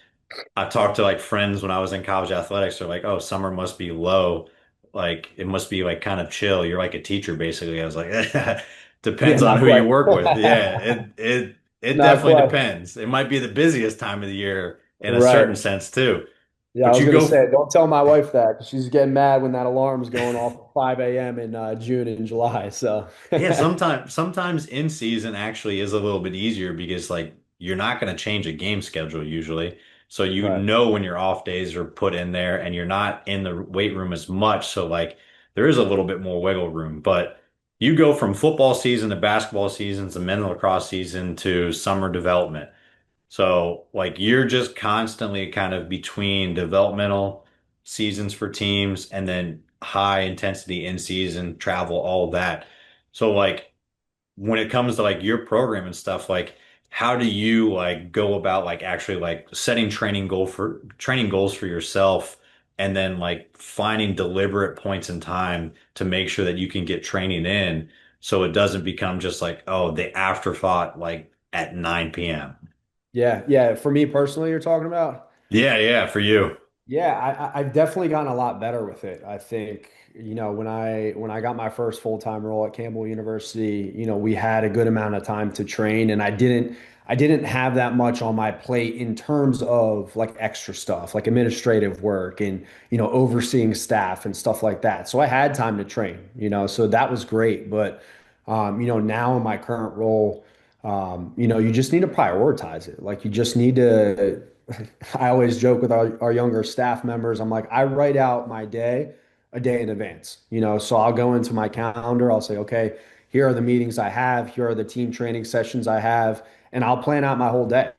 I talked to like friends when I was in college athletics. They're like, "Oh, summer must be low. Like it must be like kind of chill. You're like a teacher, basically." I was like, Yeah, "Depends on not who you quite. work with." Yeah, it Not definitely quite. depends. It might be the busiest time of the year in a certain Right. sense too. Yeah, I But was you gonna go say, don't tell my wife that 'cause she's getting mad when that alarm's going off at 5 a.m. in June and July. So, Yeah, sometimes in season actually is a little bit easier because like you're not going to change a game schedule usually. So you right. know when your off days are put in there and you're not in the weight room as much. So like there is a little bit more wiggle room. But you go from football season to basketball season to men's lacrosse season to summer development. So like you're just constantly kind of between developmental seasons for teams and then high intensity in season travel, all of that. So like when it comes to like your program and stuff, like how do you like go about like actually like setting training goals for yourself and then like finding deliberate points in time to make sure that you can get training in so it doesn't become just like, oh, the afterthought like at 9 p.m. Yeah, yeah. For me personally, you're talking about. Yeah, yeah, for you. Yeah, I've definitely gotten a lot better with it. I think, when I got my first full-time role at Campbell University, we had a good amount of time to train and I didn't have that much on my plate in terms of like extra stuff, like administrative work and, overseeing staff and stuff like that. So I had time to train, so that was great. But now in my current role, you just need to prioritize it. Like you just need to I always joke with our younger staff members. I'm like, I write out my day a day in advance, so I'll go into my calendar. I'll say, okay, here are the meetings I have. Here are the team training sessions I have. And I'll plan out my whole day,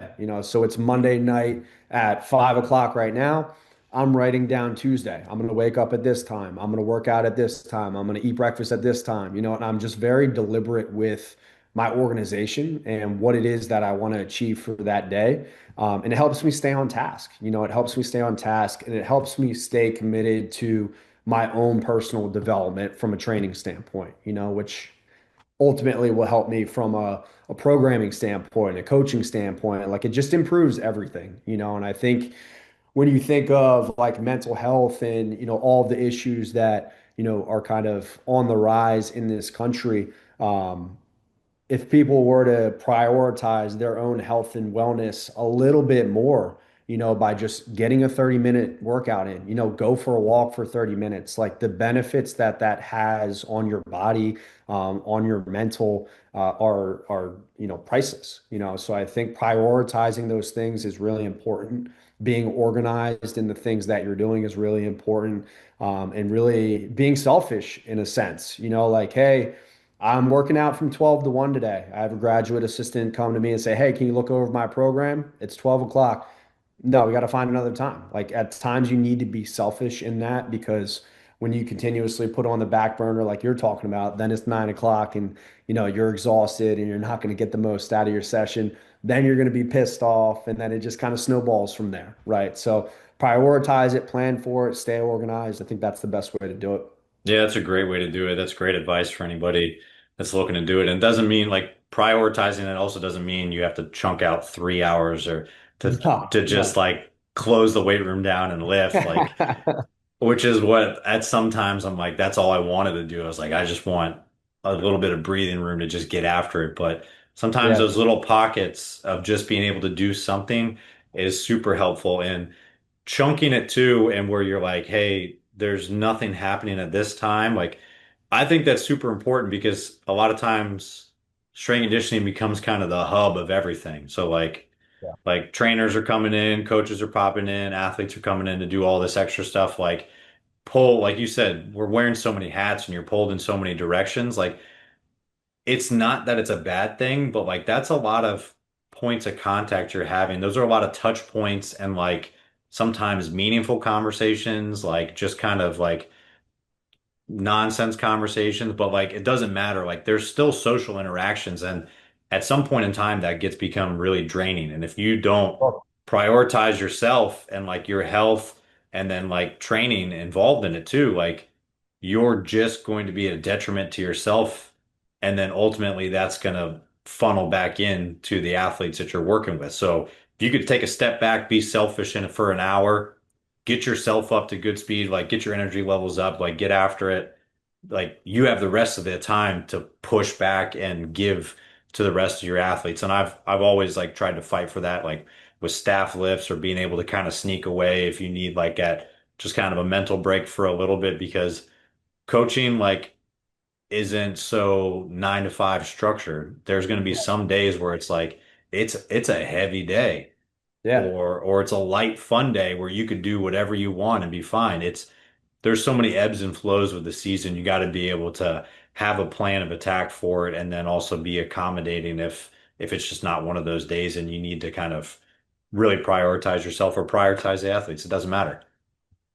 so it's Monday night at 5 o'clock right now. I'm writing down Tuesday. I'm going to wake up at this time. I'm going to work out at this time. I'm going to eat breakfast at this time, and I'm just very deliberate with my organization and what it is that I want to achieve for that day. And it helps me stay on task. It helps me stay on task and it helps me stay committed to my own personal development from a training standpoint, which ultimately will help me from a programming standpoint, a coaching standpoint. Like it just improves everything, and I think when you think of like mental health and, all of the issues that, are kind of on the rise in this country, if people were to prioritize their own health and wellness a little bit more, by just getting a 30-minute workout in, go for a walk for 30 minutes, like the benefits that that has on your body, on your mental, are, priceless, So I think prioritizing those things is really important. Being organized in the things that you're doing is really important. And really being selfish in a sense, like, hey, I'm working out from 12 to 1 today. I have a graduate assistant come to me and say, "Hey, can you look over my program? It's 12 o'clock." No, we got to find another time. Like at times you need to be selfish in that because when you continuously put on the back burner, like you're talking about, then it's 9 o'clock and you're exhausted and you're not going to get the most out of your session. Then you're going to be pissed off and then it just kind of snowballs from there, right? So prioritize it, plan for it, stay organized. I think that's the best way to do it. Yeah, that's a great way to do it. That's great advice for anybody that's looking to do it. And it doesn't mean like prioritizing it also doesn't mean you have to chunk out 3 hours or to No, to just no. like close the weight room down and lift. Like which is what at sometimes I'm like, that's all I wanted to do. I was like, I just want a little bit of breathing room to just get after it. But sometimes Yeah. those little pockets of just being able to do something is super helpful. And chunking it too, and where you're like, hey, there's nothing happening at this time. Like, I think that's super important because a lot of times strength and conditioning becomes kind of the hub of everything. So Yeah. like trainers are coming in, coaches are popping in, athletes are coming in to do all this extra stuff. Like pull, like you said, we're wearing so many hats and you're pulled in so many directions. Like it's not that it's a bad thing, but like that's a lot of points of contact you're having. Those are a lot of touch points and like sometimes meaningful conversations, like just kind of like nonsense conversations, but like it doesn't matter. Like there's still social interactions, and at some point in time that gets become really draining. And if you don't Oh, prioritize yourself and like your health and then like training involved in it too, like you're just going to be a detriment to yourself. And then ultimately that's gonna funnel back into the athletes that you're working with. So if you could take a step back, be selfish in it for an hour, get yourself up to good speed, like get your energy levels up, like get after it. Like you have the rest of the time to push back and give to the rest of your athletes. And I've always like tried to fight for that, like with staff lifts or being able to kind of sneak away if you need like at just kind of a mental break for a little bit because coaching like isn't so 9 to 5 structured. There's going to be some days where it's like it's a heavy day Yeah. or it's a light fun day where you could do whatever you want and be fine. There's so many ebbs and flows with the season. You got to be able to have a plan of attack for it and then also be accommodating if it's just not one of those days and you need to kind of really prioritize yourself or prioritize the athletes. It doesn't matter.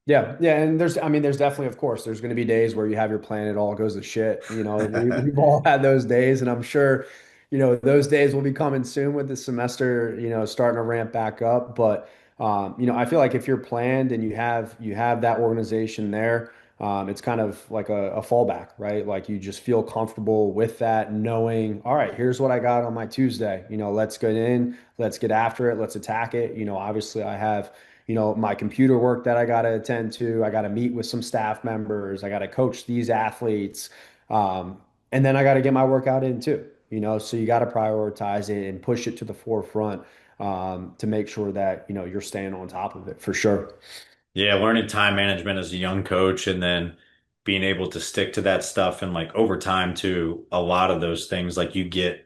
Yeah, yeah, and I mean, there's definitely, of course, there's going to be days where you have your plan, it all goes to shit. We've all had those days, and I'm sure, those days will be coming soon with the semester, starting to ramp back up. But, I feel like if you're planned and you have that organization there, it's kind of like a fallback, right? Like you just feel comfortable with that, knowing, all right, here's what I got on my Tuesday. Let's get in, let's get after it, let's attack it. Obviously, I have my computer work that I got to attend to. I got to meet with some staff members. I got to coach these athletes. Um, and then I got to get my workout in too, so you got to prioritize it and push it to the forefront to make sure that, you're staying on top of it for sure. Yeah, learning time management as a young coach and then being able to stick to that stuff and like over time to a lot of those things, like you get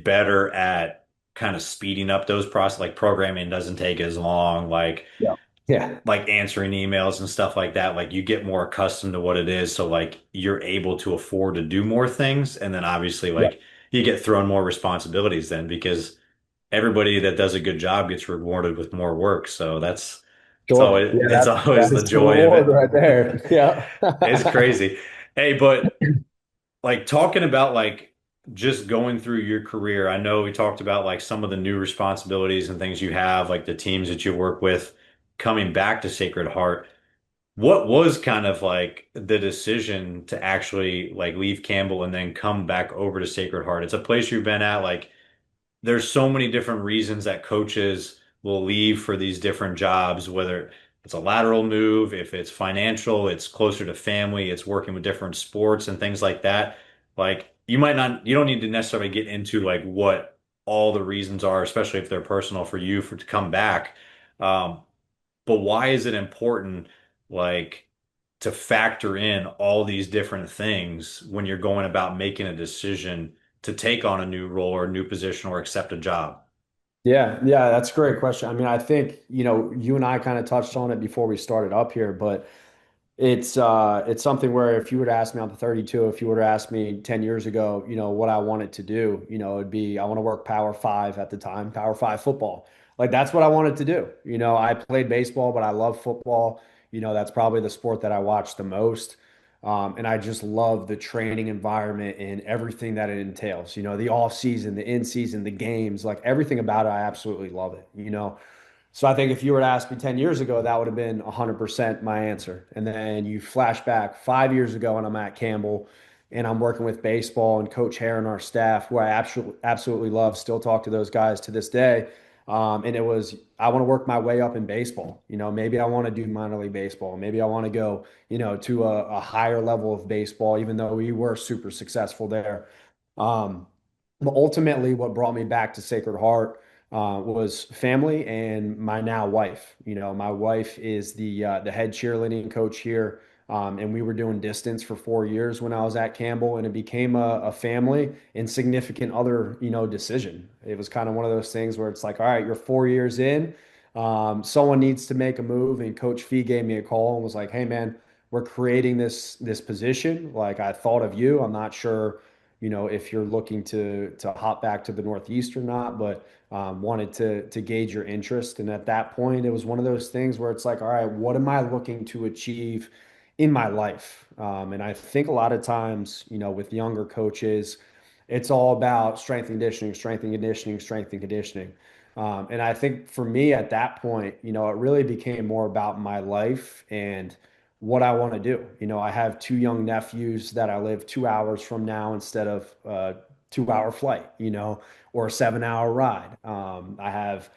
better at kind of speeding up those process. Like programming doesn't take as long, Yeah. Yeah. like answering emails and stuff like that. Like you get more accustomed to what it is. So like you're able to afford to do more things. And then obviously Yeah. like you get thrown more responsibilities then because everybody that does a good job gets rewarded with more work. So it's Sure. always Yeah, it's that always the is the joy of reward it. right there. Yeah. It's crazy. Hey, but like talking about like just going through your career, I know we talked about like some of the new responsibilities and things you have, like the teams that you work with coming back to Sacred Heart. What was kind of like the decision to actually like leave Campbell and then come back over to Sacred Heart? It's a place you've been at, like there's so many different reasons that coaches will leave for these different jobs, whether it's a lateral move, if it's financial, it's closer to family, it's working with different sports and things like that. Like you don't need to necessarily get into like what all the reasons are, especially if they're personal for you for to come back. Um, but why is it important, like, to factor in all these different things when you're going about making a decision to take on a new role or a new position or accept a job? Yeah, yeah, that's a great question. I mean, I think, you and I kind of touched on it before we started up here, but it's something where if you were to ask me, I'm 32, if you were to ask me 10 years ago, what I wanted to do, it'd be I want to work Power Five at the time, Power Five football. Like that's what I wanted to do. I played baseball, but I love football. That's probably the sport that I watch the most. And I just love the training environment and everything that it entails. The off season, the in season, the games, like everything about it, I absolutely love it. So I think if you were to ask me 10 years ago, that would have been 100% my answer. And then you flash back 5 years ago and I'm at Campbell and I'm working with baseball and Coach Hare and our staff, who I absolutely love, still talk to those guys to this day. And it was, I want to work my way up in baseball. Maybe I want to do minor league baseball. Maybe I want to go, to a higher level of baseball, even though we were super successful there. Um, but ultimately, what brought me back to Sacred Heart was family and my now wife. My wife is the head cheerleading coach here, and we were doing distance for 4 years when I was at Campbell, and it became a family and significant other decision. It was kind of one of those things where it's like, all right, you're 4 years in, someone needs to make a move, and Coach Fee gave me a call and was like, hey man, we're creating this position. Like I thought of you. I'm not sure if you're looking to hop back to the Northeast or not, but wanted to gauge your interest. And at that point, it was one of those things where it's like, all right, what am I looking to achieve in my life? And I think a lot of times, with younger coaches, it's all about strength and conditioning, strength and conditioning, strength and conditioning. And I think for me at that point, it really became more about my life and what I want to do. I have two young nephews that I live 2 hours from now instead of 2 hour flight, or a 7 hour ride. I have,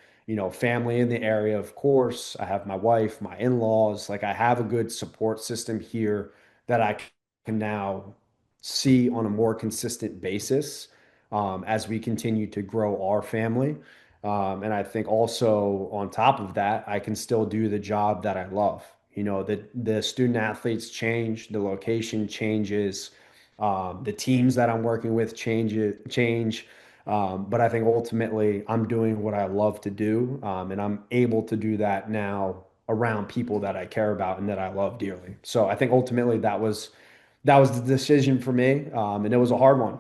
family in the area, of course. I have my wife, my in-laws. Like I have a good support system here that I can now see on a more consistent basis as we continue to grow our family. And I think also on top of that, I can still do the job that I love. The student athletes change, the location changes, the teams that I'm working with change. But I think ultimately I'm doing what I love to do, and I'm able to do that now around people that I care about and that I love dearly. So I think ultimately that was the decision for me, and it was a hard one.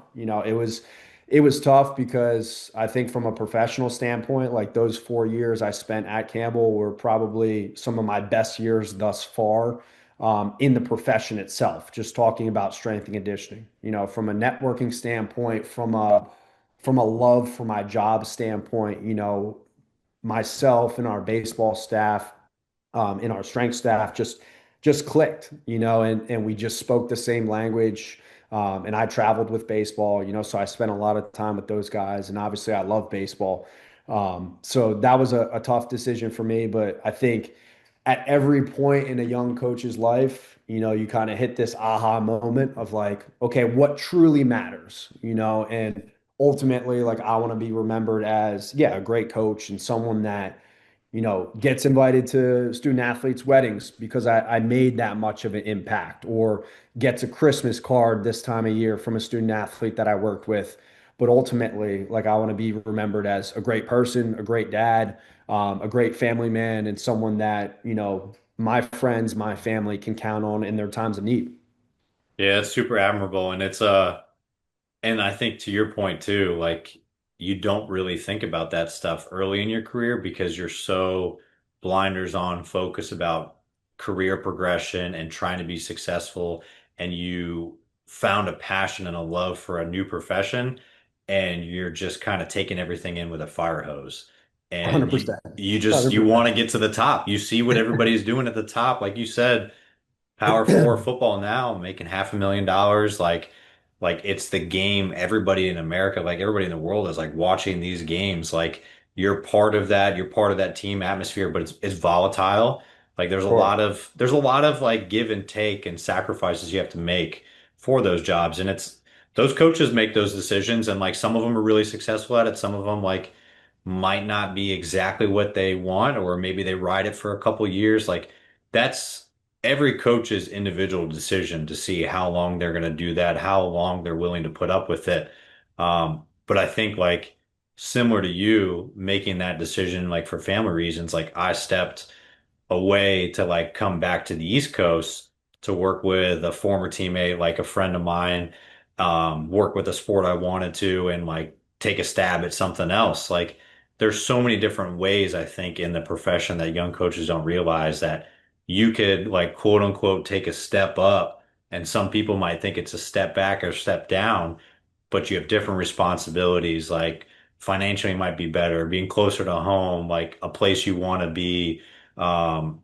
It was tough because I think from a professional standpoint, like those 4 years I spent at Campbell were probably some of my best years thus far in the profession itself. Just talking about strength and conditioning, from a networking standpoint, from a love for my job standpoint, myself and our baseball staff and our strength staff just clicked, and we just spoke the same language. And I traveled with baseball, so I spent a lot of time with those guys, and obviously I love baseball. So that was a tough decision for me, but I think at every point in a young coach's life, you kind of hit this aha moment of like, okay, what truly matters, and ultimately, like I want to be remembered as, yeah, a great coach and someone that gets invited to student athletes' weddings because I made that much of an impact, or gets a Christmas card this time of year from a student athlete that I worked with. But ultimately, like I want to be remembered as a great person, a great dad, a great family man, and someone that, my friends, my family can count on in their times of need. Yeah, it's super admirable. And and I think to your point too, like you don't really think about that stuff early in your career because you're so blinders on focus about career progression and trying to be successful. And you found a passion and a love for a new profession, and you're just kind of taking everything in with a fire hose. And you 100%. you just you want 100%. to get to the top. You see what everybody's doing at the top, like you said. Power four football now, making $500,000. Like it's the game. Everybody in America, like everybody in the world is like watching these games. Like you're part of that. You're part of that team atmosphere, but it's volatile. Like Of course. there's a lot of like give and take and sacrifices you have to make for those jobs. And it's those coaches make those decisions, and like some of them are really successful at it. Some of them like might not be exactly what they want, or maybe they ride it for a couple years. Like that's every coach's individual decision to see how long they're going to do that, how long they're willing to put up with it. But I think like similar to you making that decision, like for family reasons, like I stepped a way to like come back to the East Coast to work with a former teammate, like a friend of mine, work with a sport I wanted to, and like take a stab at something else. Like there's so many different ways I think in the profession that young coaches don't realize that you could like quote unquote take a step up, and some people might think it's a step back or step down, but you have different responsibilities, like financially might be better, being closer to home, like a place you want to um,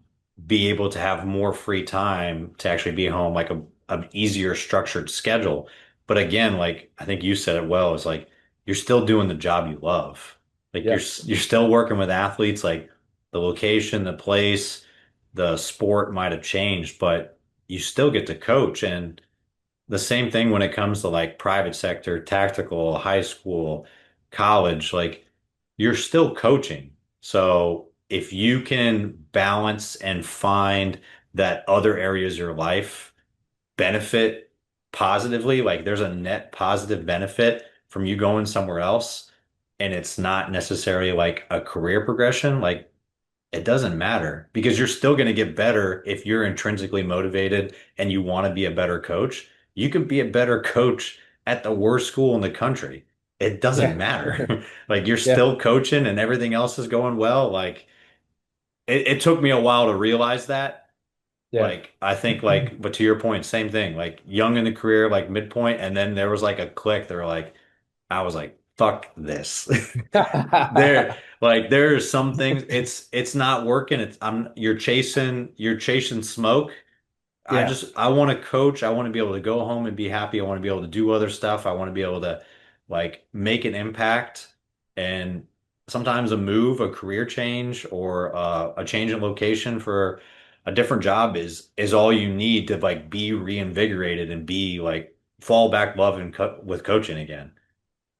be able to have more free time to actually be home, like a easier structured schedule. But again, like I think you said it well, is like you're still doing the job you love. Like Yes. you're still working with athletes, like the location, the place, the sport might have changed, but you still get to coach. And the same thing when it comes to like private sector, tactical, high school, college, like you're still coaching. So if you can balance and find that other areas of your life benefit positively, like there's a net positive benefit from you going somewhere else, and it's not necessarily like a career progression, like it doesn't matter because you're still going to get better if you're intrinsically motivated and you want to be a better coach. You can be a better coach at the worst school in the country. It doesn't Yeah. matter. Like you're Yeah. still coaching and everything else is going well. Like it took me a while to realize that. Yeah. Like I think like, but to your point, same thing. Like young in the career, like midpoint, and then there was like a click. They were like, I was like, fuck this. There are some things it's not working. It's I'm you're chasing smoke. Yeah. I want to coach. I want to be able to go home and be happy. I want to be able to do other stuff. I want to be able to like make an impact, and sometimes a move, a career change, or a change in location for a different job is all you need to like be reinvigorated and be like fall back love and co with coaching again.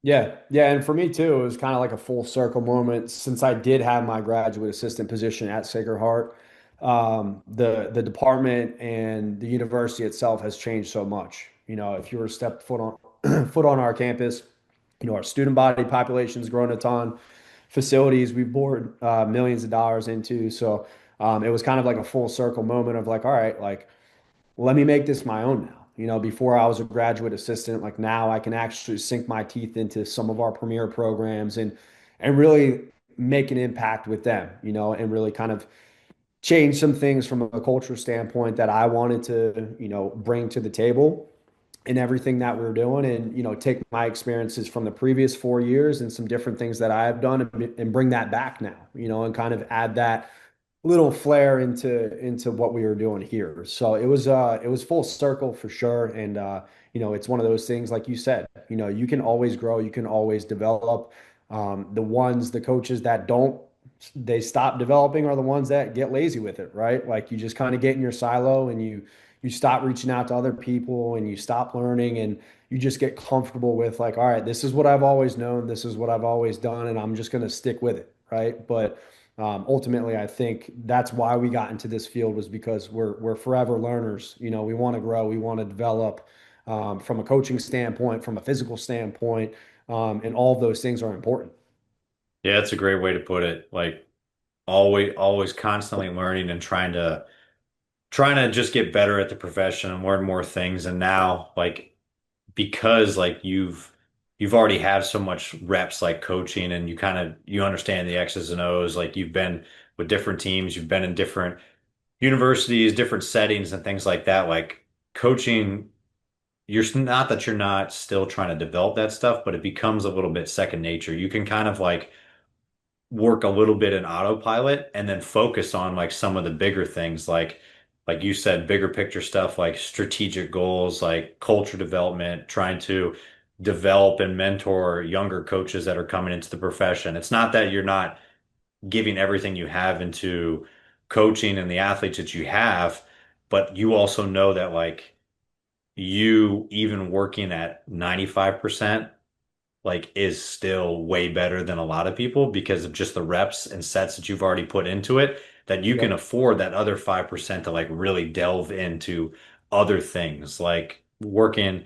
Yeah, yeah, and for me too, it was kind of like a full circle moment since I did have my graduate assistant position at Sacred Heart. The department and the university itself has changed so much. If you were to step foot on foot on our campus, our student body population has grown a ton. Facilities we've poured millions of dollars into, so it was kind of like a full circle moment of like, all right, like let me make this my own now. Before I was a graduate assistant, like now I can actually sink my teeth into some of our premier programs and really make an impact with them, and really kind of change some things from a culture standpoint that I wanted to, bring to the table in everything that we're doing and, take my experiences from the previous 4 years and some different things that I have done and bring that back now, and kind of add that little flair into what we were doing here. So it was full circle for sure. And it's one of those things, like you said, you can always grow, you can always develop. The coaches that don't, they stop developing are the ones that get lazy with it, right? Like you just kind of get in your silo and you stop reaching out to other people and you stop learning and you just get comfortable with like, all right, this is what I've always known, this is what I've always done, and I'm just going to stick with it, right? But ultimately, I think that's why we got into this field was because we're forever learners. We want to grow, we want to develop from a coaching standpoint, from a physical standpoint, and all of those things are important. Yeah, that's a great way to put it. Like always constantly learning and trying to just get better at the profession and learn more things. And now, like, because like you've already have so much reps like coaching, and you understand the X's and O's, like you've been with different teams, you've been in different universities, different settings and things like that. Like coaching, not that you're not still trying to develop that stuff, but it becomes a little bit second nature. You can kind of like work a little bit in autopilot and then focus on like some of the bigger things, like you said, bigger picture stuff like strategic goals, like culture development, trying to develop and mentor younger coaches that are coming into the profession. It's not that you're not giving everything you have into coaching and the athletes that you have, but you also know that like you even working at 95% like is still way better than a lot of people because of just the reps and sets that you've already put into it, that you can Yep. afford that other 5% to like really delve into other things like working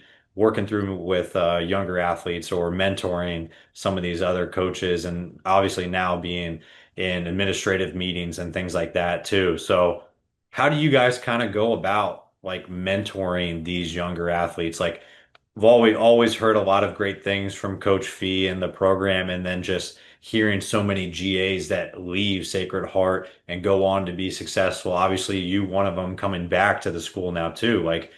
through with younger athletes or mentoring some of these other coaches, and obviously now being in administrative meetings and things like that too. So how do you guys kind of go about like mentoring these younger athletes? Like I've always heard a lot of great things from Coach Fee and the program, and then just hearing so many GAs that leave Sacred Heart and go on to be successful. Obviously, you one of them coming back to the school now too. Like,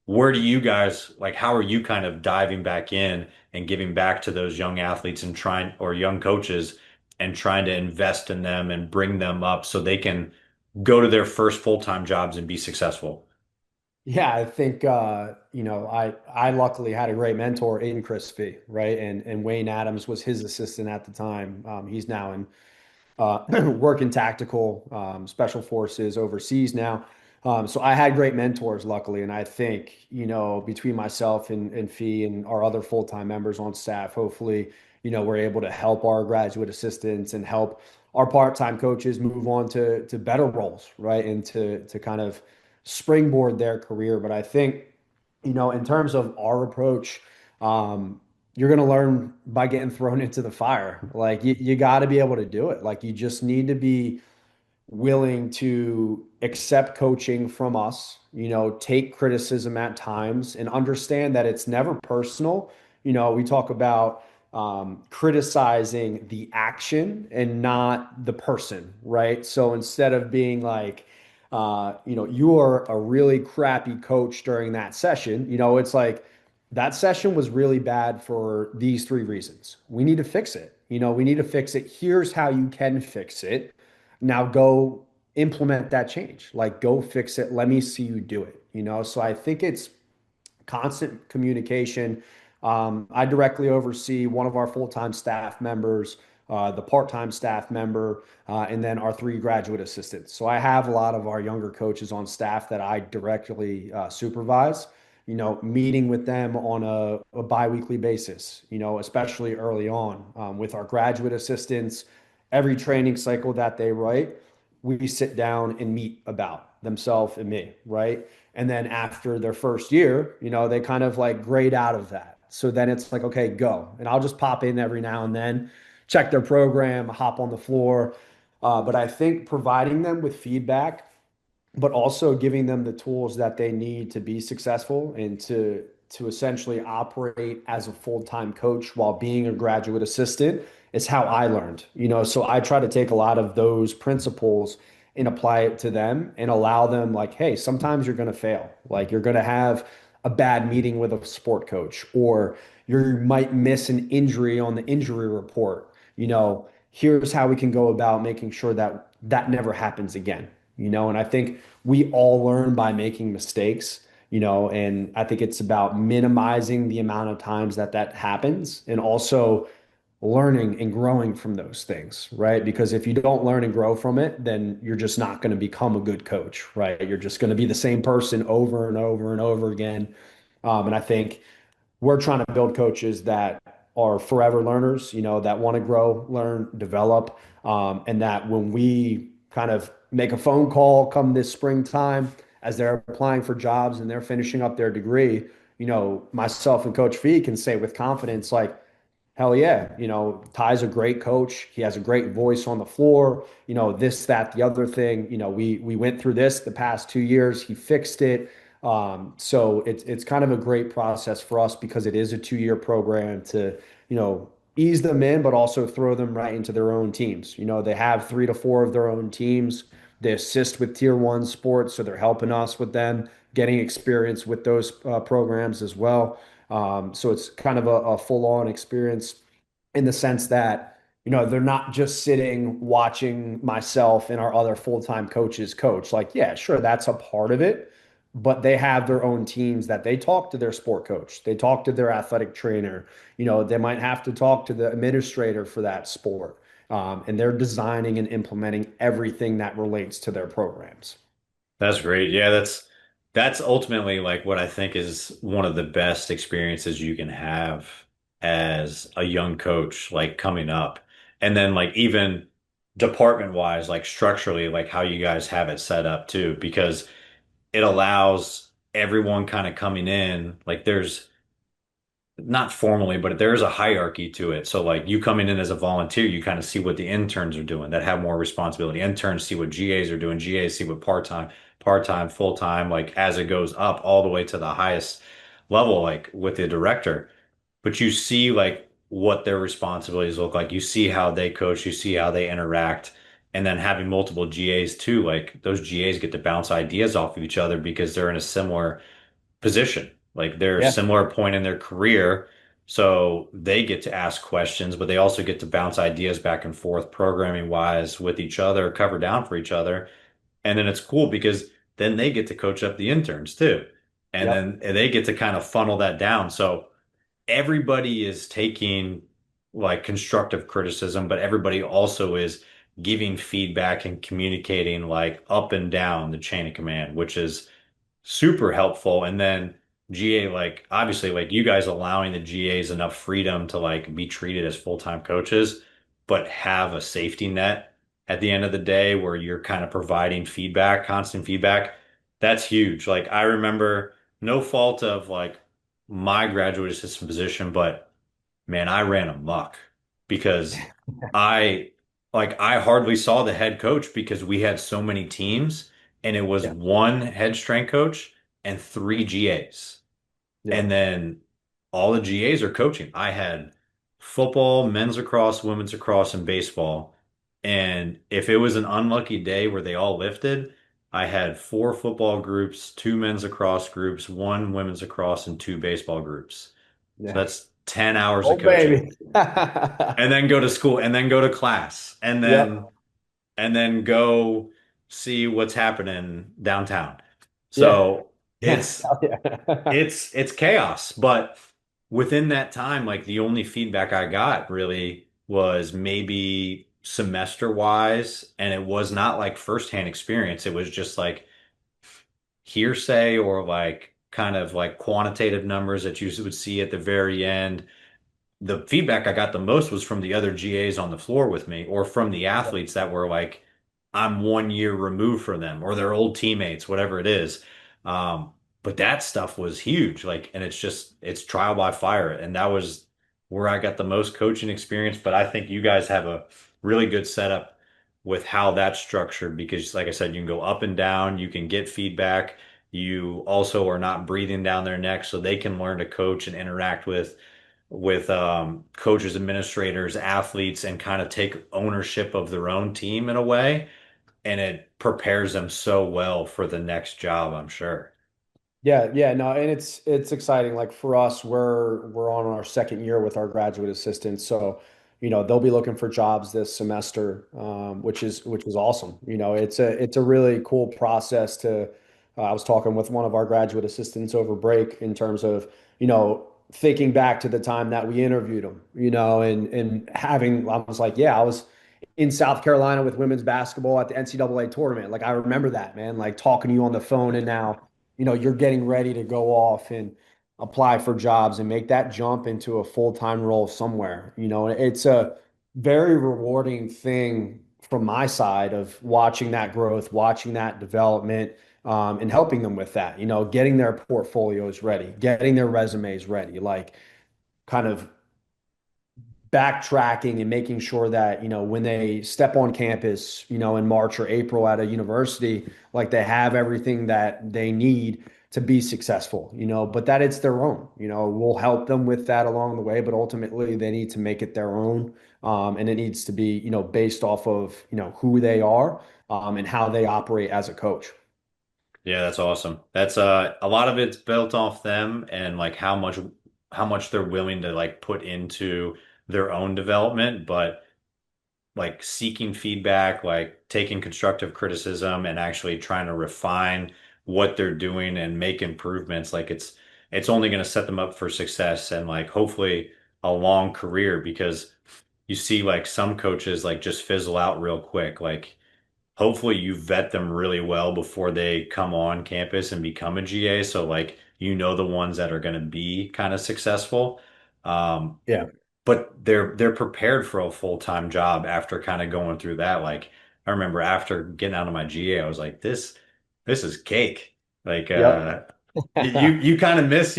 where do you guys like? How are you kind of diving back in and giving back to those young athletes and trying, or young coaches, and trying to invest in them and bring them up so they can go to their first full-time jobs and be successful? Yeah, I think I luckily had a great mentor in Chris Fee, right? And Wayne Adams was his assistant at the time. He's now in working tactical special forces overseas now. So I had great mentors, luckily, and I think between myself and Fee and our other full-time members on staff, hopefully we're able to help our graduate assistants and help our part-time coaches move on to better roles, right, and to kind of springboard their career. But I think in terms of our approach. You're going to learn by getting thrown into the fire. Like you got to be able to do it. Like you just need to be willing to accept coaching from us, take criticism at times and understand that it's never personal. We talk about criticizing the action and not the person, right? So instead of being like, you are a really crappy coach during that session, it's like that session was really bad for these three reasons. We need to fix it. We need to fix it. Here's how you can fix it. Now go implement that change. Like go fix it. Let me see you do it. So I think it's constant communication, I directly oversee one of our full-time staff members, the part-time staff member, and then our three graduate assistants. So I have a lot of our younger coaches on staff that I directly supervise, meeting with them on a biweekly basis, especially early on with our graduate assistants. Every training cycle that they write, we sit down and meet about themselves and me, right? And then after their first year, they kind of like grade out of that. So then it's like, okay, go. And I'll just pop in every now and then, check their program, hop on the floor. But I think providing them with feedback, but also giving them the tools that they need to be successful and to essentially operate as a full-time coach while being a graduate assistant is how I learned. So I try to take a lot of those principles and apply it to them and allow them like, hey, sometimes you're going to fail. Like you're going to have a bad meeting with a sport coach, or you might miss an injury on the injury report. Here's how we can go about making sure that that never happens again. And I think we all learn by making mistakes, and I think it's about minimizing the amount of times that that happens and also learning and growing from those things, right? Because if you don't learn and grow from it, then you're just not going to become a good coach, right? You're just going to be the same person over and over and over again. And I think we're trying to build coaches that are forever learners, that want to grow, learn, develop, and that when we kind of make a phone call come this springtime as they're applying for jobs and they're finishing up their degree, myself and Coach Fee can say with confidence, like, hell yeah, Ty's a great coach. He has a great voice on the floor. This, that, the other thing. We went through this the past 2 years. He fixed it. So it's kind of a great process for us because it is a 2-year program to, ease them in, but also throw them right into their own teams. They have 3 to 4 of their own teams. They assist with tier 1 sports, so they're helping us with them getting experience with those programs as well. So it's kind of a full-on experience in the sense that, they're not just sitting watching myself and our other full-time coaches coach. Like, yeah, sure, that's a part of it, but they have their own teams that they talk to their sport coach, they talk to their athletic trainer, they might have to talk to the administrator for that sport. And they're designing and implementing everything that relates to their programs. That's great. Yeah, that's ultimately like what I think is one of the best experiences you can have as a young coach, like coming up. And then like even department wise, like structurally, like how you guys have it set up too, because it allows everyone kind of coming in, like there's not formally, but there is a hierarchy to it. So like you coming in as a volunteer, you kind of see what the interns are doing that have more responsibility. Interns see what GAs are doing, GAs see what part-time, full-time, like as it goes up all the way to the highest level, like with the director. But you see like what their responsibilities look like. You see how they coach, you see how they interact. And then having multiple GAs too, like those GAs get to bounce ideas off of each other because they're in a similar position. Like they're a Yeah. similar point in their career. So they get to ask questions, but they also get to bounce ideas back and forth programming wise with each other, cover down for each other. And then it's cool because then they get to coach up the interns too. And Yep. then they get to kind of funnel that down. So everybody is taking like constructive criticism, but everybody also is giving feedback and communicating like up and down the chain of command, which is super helpful. And then GA, like obviously, like you guys allowing the GAs enough freedom to like be treated as full-time coaches, but have a safety net at the end of the day where you're kind of providing feedback, constant feedback. That's huge. Like I remember no fault of like my graduate assistant position, but man, I ran amok because I I hardly saw the head coach because we had so many teams and it was Yeah. one head strength coach and 3 GAs. Yeah. And then all the GAs are coaching. I had football, men's lacrosse, women's lacrosse, and baseball. And if it was an unlucky day where they all lifted, I had 4 football groups, 2 men's lacrosse groups, 1 women's lacrosse, and 2 baseball groups. So Yeah. that's 10 hours of Oh, coaching. baby. And then go to school and then go to class Yep. and then go see what's happening downtown. Yeah. So Yeah. it's Hell yeah. it's chaos, but within that time, like the only feedback I got really was maybe semester wise, and it was not like firsthand experience. It was just like hearsay or like kind of like quantitative numbers that you would see at the very end. The feedback I got the most was from the other GAs on the floor with me or from the athletes that were like, I'm 1 year removed from them or their old teammates, whatever it is. Um, but that stuff was huge. Like, and it's trial by fire. And that was where I got the most coaching experience. But I think you guys have a really good setup with how that's structured because, like I said, you can go up and down, you can get feedback. You also are not breathing down their neck so they can learn to coach and interact with coaches, administrators, athletes, and kind of take ownership of their own team in a way. And it prepares them so well for the next job, I'm sure. Yeah, yeah, no, and it's exciting. Like for us, we're on our second year with our graduate assistants, so they'll be looking for jobs this semester, which is awesome. It's a really cool process to. I was talking with one of our graduate assistants over break in terms of thinking back to the time that we interviewed them, and having I was like, yeah, I was in South Carolina with women's basketball at the NCAA tournament. Like I remember that, man. Like talking to you on the phone, and now you're getting ready to go off and apply for jobs and make that jump into a full-time role somewhere. It's a very rewarding thing from my side of watching that growth, watching that development, and helping them with that, getting their portfolios ready, getting their resumes ready, like kind of backtracking and making sure that, when they step on campus, in March or April at a university, like they have everything that they need to be successful, but that it's their own, we'll help them with that along the way, but ultimately they need to make it their own. And it needs to be, based off of, who they are, and how they operate as a coach. Yeah, that's awesome. That's a lot of it's built off them and like how much they're willing to like put into their own development, but like seeking feedback, like taking constructive criticism and actually trying to refine what they're doing and make improvements. Like it's only going to set them up for success and like hopefully a long career because you see like some coaches like just fizzle out real quick. Like hopefully you vet them really well before they come on campus and become a GA. So like the ones that are going to be kind of successful. Um, Yeah. but they're prepared for a full-time job after kind of going through that. Like I remember after getting out of my GA, I was like, this is cake. Like Yep. you kind of miss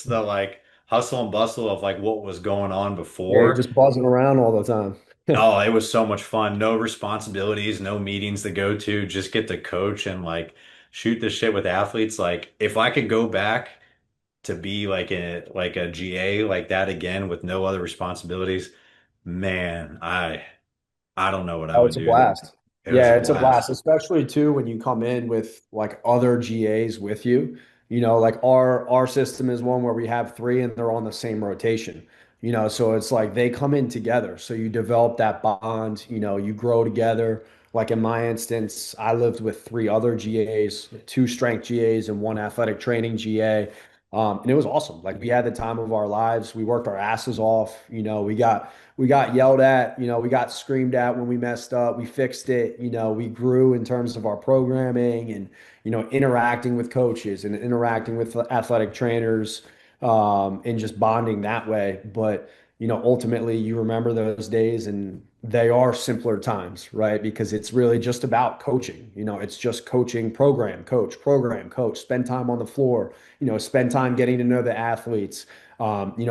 the like hustle and bustle of like what was going on Yeah, you're before. just buzzing around all the time. Oh, it was so much fun. No responsibilities, no meetings to go to, just get to coach and like shoot the shit with athletes. Like if I could go back to be like a GA like that again with no other responsibilities, man, I don't know what I Oh, would it's a do. blast. It was a Yeah, it's a blast. blast, especially too when you come in with like other GAs with you. Like our system is one where we have three and they're on the same rotation. So it's like they come in together. So you develop that bond, you grow together. Like in my instance, I lived with three other GAs, two strength GAs and one athletic training GA. And it was awesome. Like we had the time of our lives. We worked our asses off. We got yelled at, we got screamed at when we messed up. We fixed it. We grew in terms of our programming and, interacting with coaches and interacting with athletic trainers, and just bonding that way. But, ultimately you remember those days and they are simpler times, right? Because it's really just about coaching. It's just coaching, program, coach, spend time on the floor, spend time getting to know the athletes,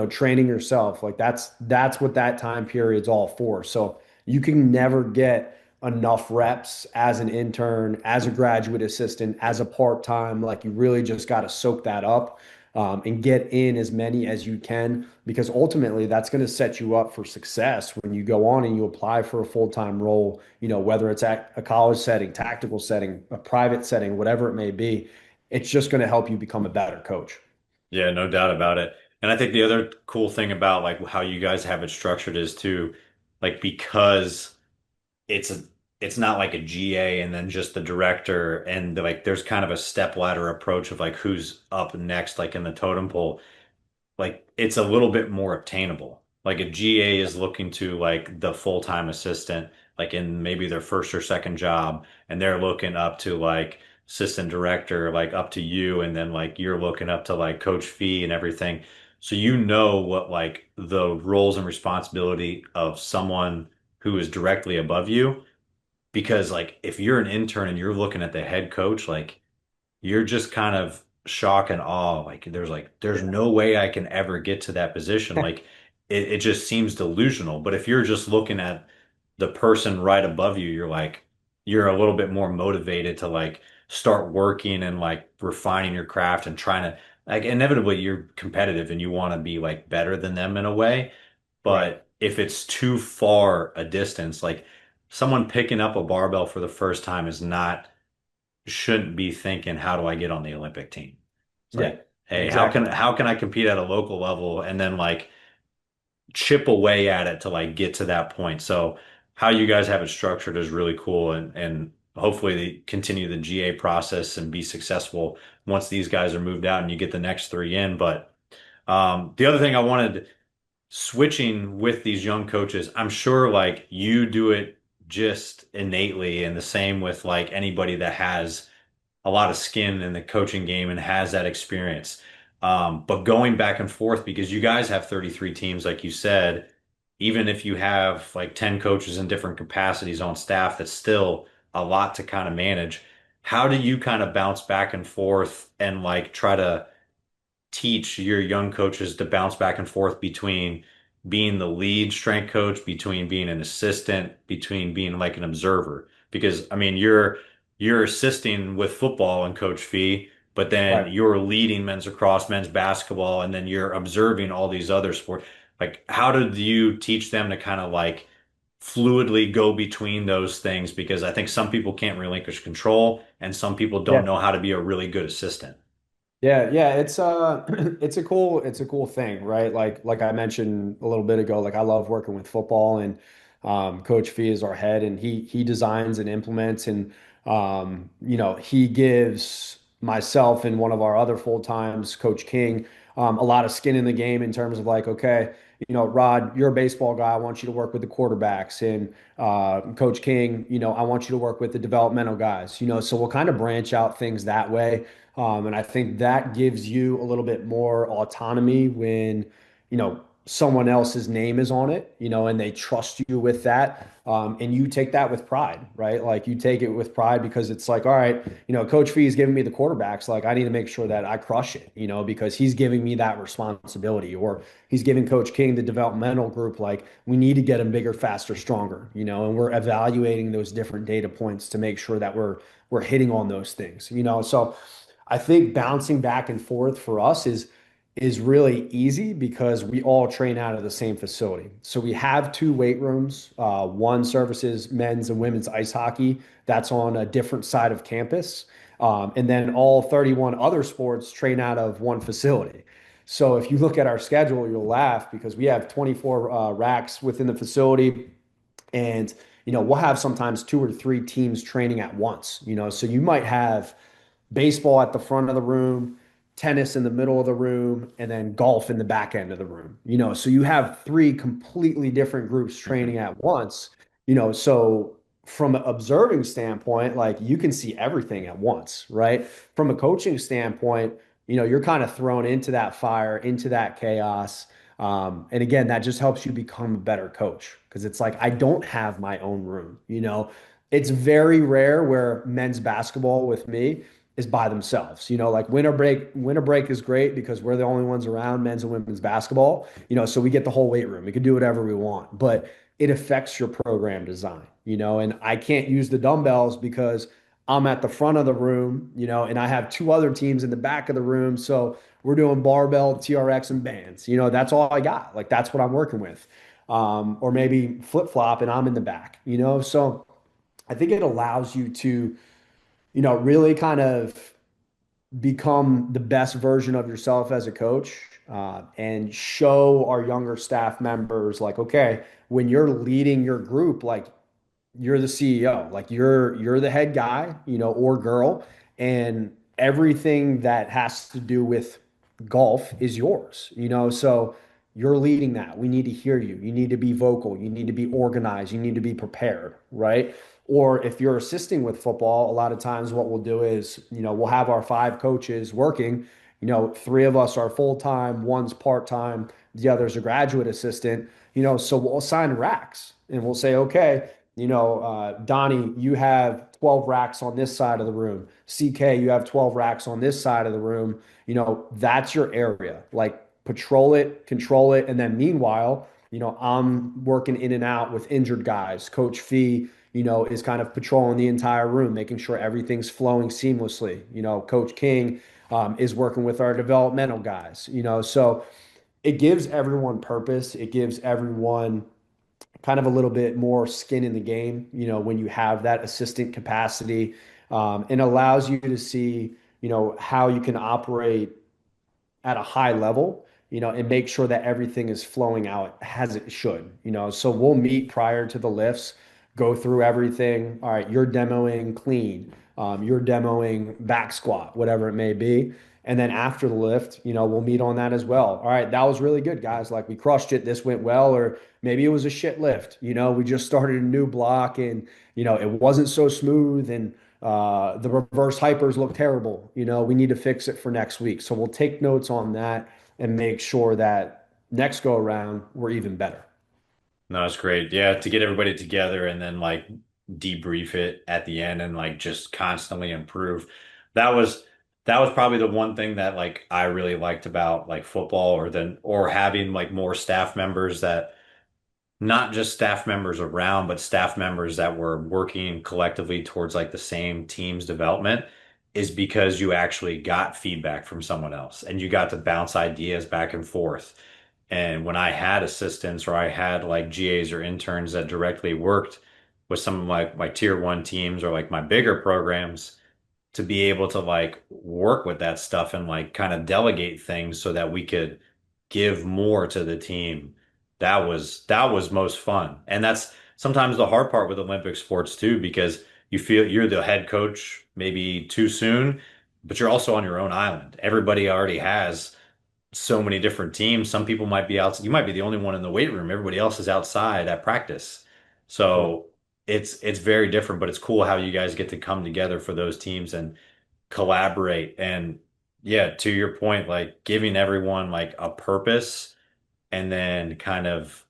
training yourself. Like that's what that time period's all for. So you can never get enough reps as an intern, as a graduate assistant, as a part-time. Like you really just got to soak that up, and get in as many as you can, because ultimately that's going to set you up for success when you go on and you apply for a full-time role, whether it's at a college setting, tactical setting, a private setting, whatever it may be. It's just going to help you become a better coach. Yeah, no doubt about it. And I think the other cool thing about like how you guys have it structured is too, like because it's a it's not like a GA and then just the director and like there's kind of a step ladder approach of like who's up next like in the totem pole. like it's a little bit more obtainable. Like a GA is looking to like the full-time assistant, like in maybe their first or second job, and they're looking up to like assistant director, like up to you, and then like you're looking up to like Coach Fee and everything. So you know what like the roles and responsibility of someone who is directly above you, because like if you're an intern and you're looking at the head coach, like you're just kind of shock and awe. Like there's no way I can ever get to that position. Like it just seems delusional. But if you're just looking at the person right above you, you're a little bit more motivated to like start working and like refining your craft and trying to like inevitably you're competitive and you want to be like better than them in a way. Right. But if it's too far a distance, like someone picking up a barbell for the first time is not shouldn't be thinking, how do I get on the Olympic team? It's Yeah, like, hey, exactly. how can I compete at a local level and then like chip away at it to like get to that point. So how you guys have it structured is really cool and hopefully they continue the GA process and be successful once these guys are moved out and you get the next three in. But the other thing I wanted switching with these young coaches, I'm sure like you do it just innately and the same with like anybody that has a lot of skin in the coaching game and has that experience. But going back and forth because you guys have 33 teams, like you said, even if you have like 10 coaches in different capacities on staff, that's still a lot to kind of manage. How do you kind of bounce back and forth and like try to teach your young coaches to bounce back and forth between being the lead strength coach, between being an assistant, between being like an observer? Because I mean, you're assisting with football and Coach Fee, but then Right. you're leading men's lacrosse, men's basketball, and then you're observing all these other sports. Like, how did you teach them to kind of like fluidly go between those things? Because I think some people can't relinquish control, and some people don't Yeah. know how to be a really good assistant. Yeah, it's it's a cool thing, right? Like I mentioned a little bit ago, like I love working with football and Coach Fee is our head and he designs and implements and he gives myself and one of our other full times, Coach King, a lot of skin in the game in terms of like, okay, Rod, you're a baseball guy. I want you to work with the quarterbacks and Coach King, I want you to work with the developmental guys, so we'll kind of branch out things that way. And I think that gives you a little bit more autonomy when, someone else's name is on it, and they trust you with that. And you take that with pride, right? Like you take it with pride because it's like, all right, Coach Fee is giving me the quarterbacks. Like I need to make sure that I crush it, because he's giving me that responsibility, or he's giving Coach King the developmental group. Like we need to get him bigger, faster, stronger, and we're evaluating those different data points to make sure that we're hitting on those things, So I think bouncing back and forth for us is really easy because we all train out of the same facility. So we have two weight rooms. One services men's and women's ice hockey. That's on a different side of campus. And then all 31 other sports train out of one facility. So if you look at our schedule, you'll laugh because we have 24 racks within the facility. And, we'll have sometimes two or three teams training at once, so you might have baseball at the front of the room, tennis in the middle of the room, and then golf in the back end of the room. So you have three completely different groups training Mhm. at once. So from an observing standpoint, like you can see everything at once, right? From a coaching standpoint, you're kind of thrown into that fire, into that chaos. And again, that just helps you become a better coach because it's like I don't have my own room. It's very rare where men's basketball with me is by themselves. Like winter break is great because we're the only ones around men's and women's basketball, so we get the whole weight room. We can do whatever we want, but it affects your program design, and I can't use the dumbbells because I'm at the front of the room, and I have two other teams in the back of the room. So we're doing barbell, TRX, and bands. That's all I got. Like that's what I'm working with. Or maybe flip flop and I'm in the back, So I think it allows you to, really kind of become the best version of yourself as a coach and show our younger staff members like, okay, when you're leading your group, like you're the CEO, like you're the head guy, or girl, and everything that has to do with golf is yours, so you're leading that. We need to hear you. You need to be vocal. You need to be organized. You need to be prepared, right? Or if you're assisting with football, a lot of times what we'll do is, we'll have our five coaches working. Three of us are full time, one's part time, the other's a graduate assistant. So we'll assign racks and we'll say, okay, Donnie, you have 12 racks on this side of the room. CK, you have 12 racks on this side of the room. That's your area. Like patrol it, control it. And then meanwhile, I'm working in and out with injured guys. Coach Fee, is kind of patrolling the entire room, making sure everything's flowing seamlessly. Coach King is working with our developmental guys, so it gives everyone purpose. It gives everyone kind of a little bit more skin in the game, when you have that assistant capacity, and allows you to see, how you can operate at a high level, and make sure that everything is flowing out as it should, So we'll meet prior to the lifts, go through everything. All right, you're demoing clean, you're demoing back squat, whatever it may be. And then after the lift, we'll meet on that as well. All right, that was really good, guys. Like we crushed it. This went well, or maybe it was a shit lift. We just started a new block and, it wasn't so smooth and the reverse hypers look terrible. We need to fix it for next week. So we'll take notes on that and make sure that next go around we're even better. No, it's great. Yeah, to get everybody together and then like debrief it at the end and like just constantly improve. That was that was probably the one thing that like I really liked about like football or having like more staff members that not just staff members around, but staff members that were working collectively towards like the same team's development is because you actually got feedback from someone else and you got to bounce ideas back and forth. And when I had assistants or I had like GAs or interns that directly worked with some of my tier one teams or like my bigger programs, to be able to like work with that stuff and like kind of delegate things so that we could give more to the team. That was most fun. And that's sometimes the hard part with Olympic sports too, because you feel you're the head coach maybe too soon, but you're also on your own island. Everybody already has so many different teams. Some people might be out, you might be the only one in the weight room. Everybody else is outside at practice. Sure. So it's very different, but it's cool how you guys get to come together for those teams and collaborate. And yeah, to your point, like giving everyone like a purpose and then kind of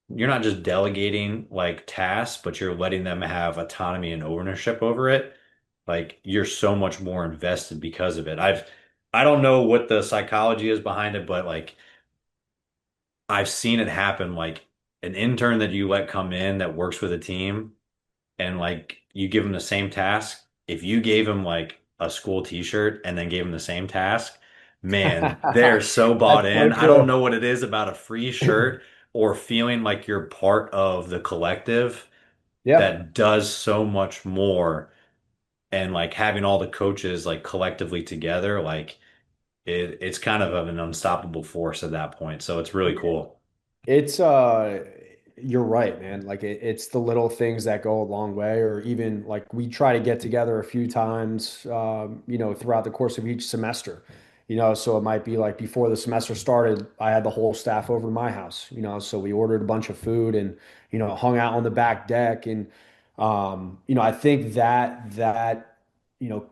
you're not just delegating like tasks, but you're letting them have autonomy and ownership over it. Like you're so much more invested because of it. I don't know what the psychology is behind it, but like I've seen it happen. Like an intern that you let come in that works with a team and like you give them the same task. If you gave them like a school t-shirt and then gave them the same task, man, they're so bought That's in. so I don't true. know what it is about a free shirt or feeling like you're part of the collective Yeah. that does so much more and like having all the coaches like collectively together, like it's kind of an unstoppable force at that point. So it's really cool. It's you're right, man. Like it's the little things that go a long way, or even like we try to get together a few times, throughout the course of each semester. So it might be like before the semester started, I had the whole staff over to my house, so we ordered a bunch of food and, hung out on the back deck. And I think that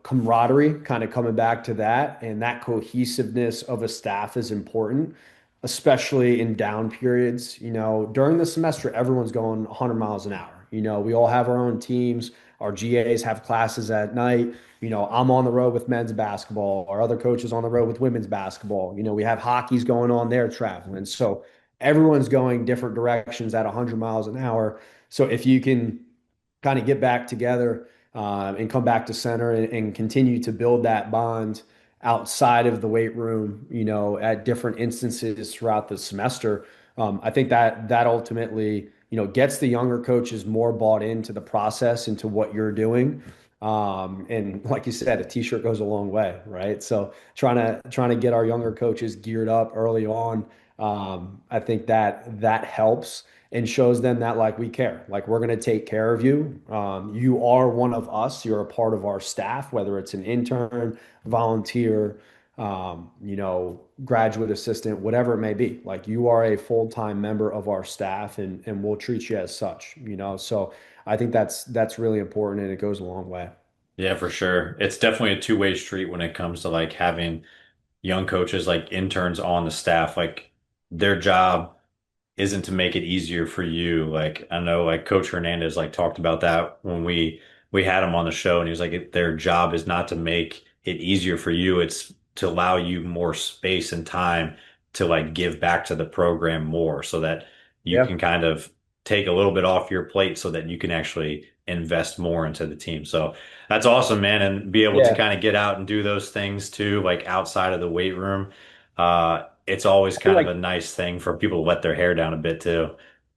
camaraderie, kind of coming back to that, and that cohesiveness of a staff is important, especially in down periods. During the semester, everyone's going 100 miles an hour. We all have our own teams. Our GAs have classes at night. I'm on the road with men's basketball. Our other coaches on the road with women's basketball. We have hockey's going on, they're traveling. So everyone's going different directions at 100 miles an hour. So if you can kind of get back together, and come back to center and continue to build that bond outside of the weight room, at different instances throughout the semester. I think that ultimately, gets the younger coaches more bought into the process, into what you're doing. And like you said, a t-shirt goes a long way, right? So trying to get our younger coaches geared up early on, I think that helps and shows them that like we care, like we're going to take care of you. You are one of us. You're a part of our staff, whether it's an intern, volunteer, graduate assistant, whatever it may be. Like you are a full-time member of our staff and we'll treat you as such, So I think that's really important and it goes a long way. Yeah, for sure. It's definitely a two-way street when it comes to like having young coaches like interns on the staff. Like their job isn't to make it easier for you. Like I know like Coach Hernandez like talked about that when we had him on the show and he was like their job is not to make it easier for you. It's to allow you more space and time to like give back to the program more so that you Yeah. can kind of take a little bit off your plate so that you can actually invest more into the team. So that's awesome, man. And be able to Yeah. kind of get out and do those things too, like outside of the weight room. It's always I feel kind of like a nice thing for people to let their hair down a bit too.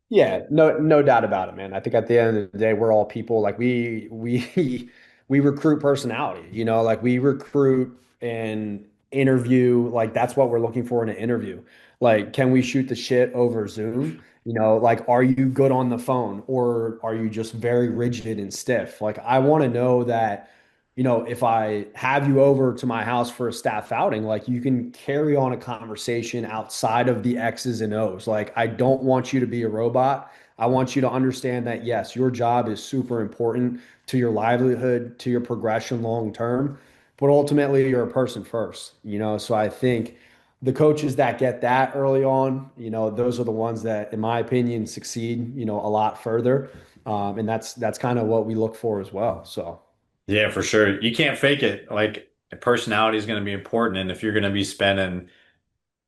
Yeah, no doubt about it, man. I think at the end of the day, we're all people. Like we we recruit personality, like we recruit and interview. Like that's what we're looking for in an interview. Like, can we shoot the shit over Zoom? Like, are you good on the phone or are you just very rigid and stiff? Like, I want to know that, if I have you over to my house for a staff outing, like you can carry on a conversation outside of the X's and O's. Like, I don't want you to be a robot. I want you to understand that, yes, your job is super important to your livelihood, to your progression long term, but ultimately you're a person first, So I think the coaches that get that early on, those are the ones that, in my opinion, succeed, a lot further. And that's kind of what we look for as well. So. Yeah, for sure. You can't fake it. Like personality is going to be important. And if you're going to be spending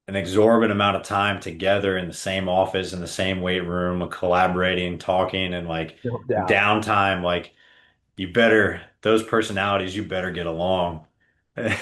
an exorbitant amount of time together in the same office, in the same weight room, collaborating, talking, and like No doubt. downtime, like those personalities, you better get along. Yeah.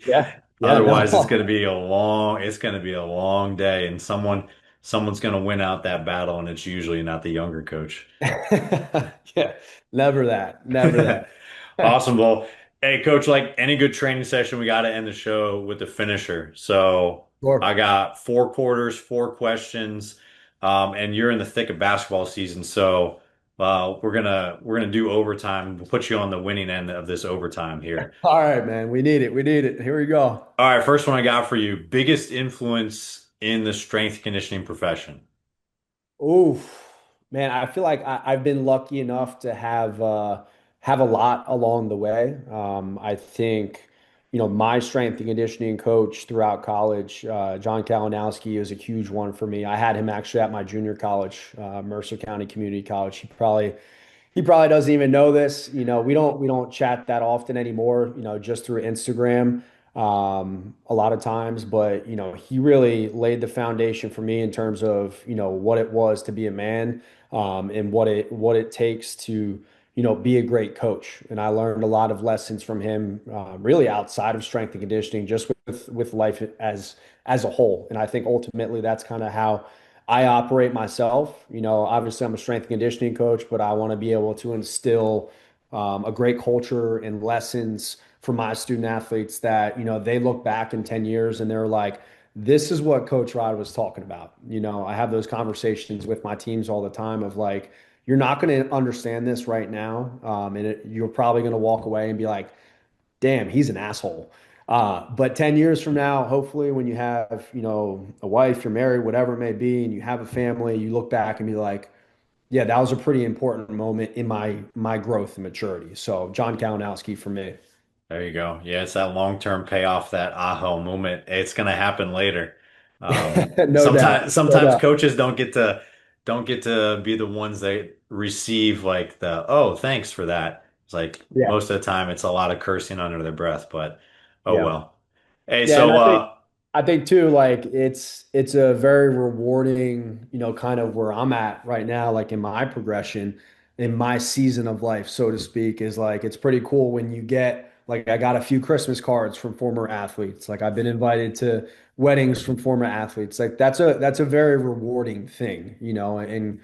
Yeah. Otherwise, No. it's going to be a long day and someone's going to win out that battle and it's usually not the younger coach. Yeah. Never that. Never that. Awesome. Well, hey, coach, like any good training session, we got to end the show with the finisher. So I Sure. got 4 quarters, 4 questions, and you're in the thick of basketball season. So we're gonna do overtime. We'll put you on the winning end of this overtime here. All right, man. We need it. We need it. Here we go. All right, first one I got for you. Biggest influence in the strength conditioning profession. Oof, man, I feel like I've been lucky enough to have a lot along the way. I think, my strength and conditioning coach throughout college, John Kalinowski, is a huge one for me. I had him actually at my junior college, Mercer County Community College. He probably doesn't even know this. We don't chat that often anymore, just through Instagram, a lot of times. But, he really laid the foundation for me in terms of, what it was to be a man, and what it takes to, be a great coach. And I learned a lot of lessons from him, really outside of strength and conditioning, just with life as a whole. And I think ultimately that's kind of how I operate myself. Obviously I'm a strength and conditioning coach, but I want to be able to instill a great culture and lessons for my student athletes that, they look back in 10 years and they're like, this is what Coach Rod was talking about. I have those conversations with my teams all the time of like, you're not going to understand this right now. You're probably going to walk away and be like, damn, he's an asshole. But 10 years from now, hopefully, when you have, a wife, you're married, whatever it may be, and you have a family, you look back and be like, yeah, that was a pretty important moment in my growth and maturity. So John Kalinowski for me. There you go. Yeah, it's that long-term payoff, that aha moment. It's gonna happen later. No doubt. No Sometimes doubt. coaches don't get to be the ones that receive like the, oh, thanks for that. It's like Yeah. most of the time it's a lot of cursing under their breath, but oh Yeah. well. Hey, Yeah, and so I think too, like it's a very rewarding, kind of where I'm at right now, like in my progression, in my season of life, so to speak, is like it's pretty cool when you get like I got a few Christmas cards from former athletes. Like I've been invited to weddings from former athletes. Like that's a very rewarding thing, and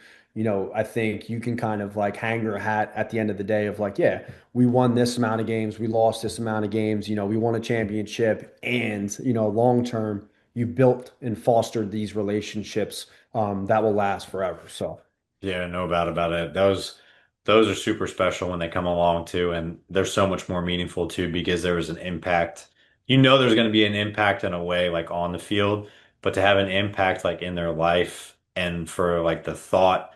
I think you can kind of like hang your hat at the end of the day of like, yeah, we won this amount of games, we lost this amount of games, we won a championship, and long term, you built and fostered these relationships that will last forever. So yeah, no doubt about it. Those are super special when they come along too, and they're so much more meaningful too because there was an impact you know there's going to be an impact in a way like on the field, but to have an impact like in their life and for like the thought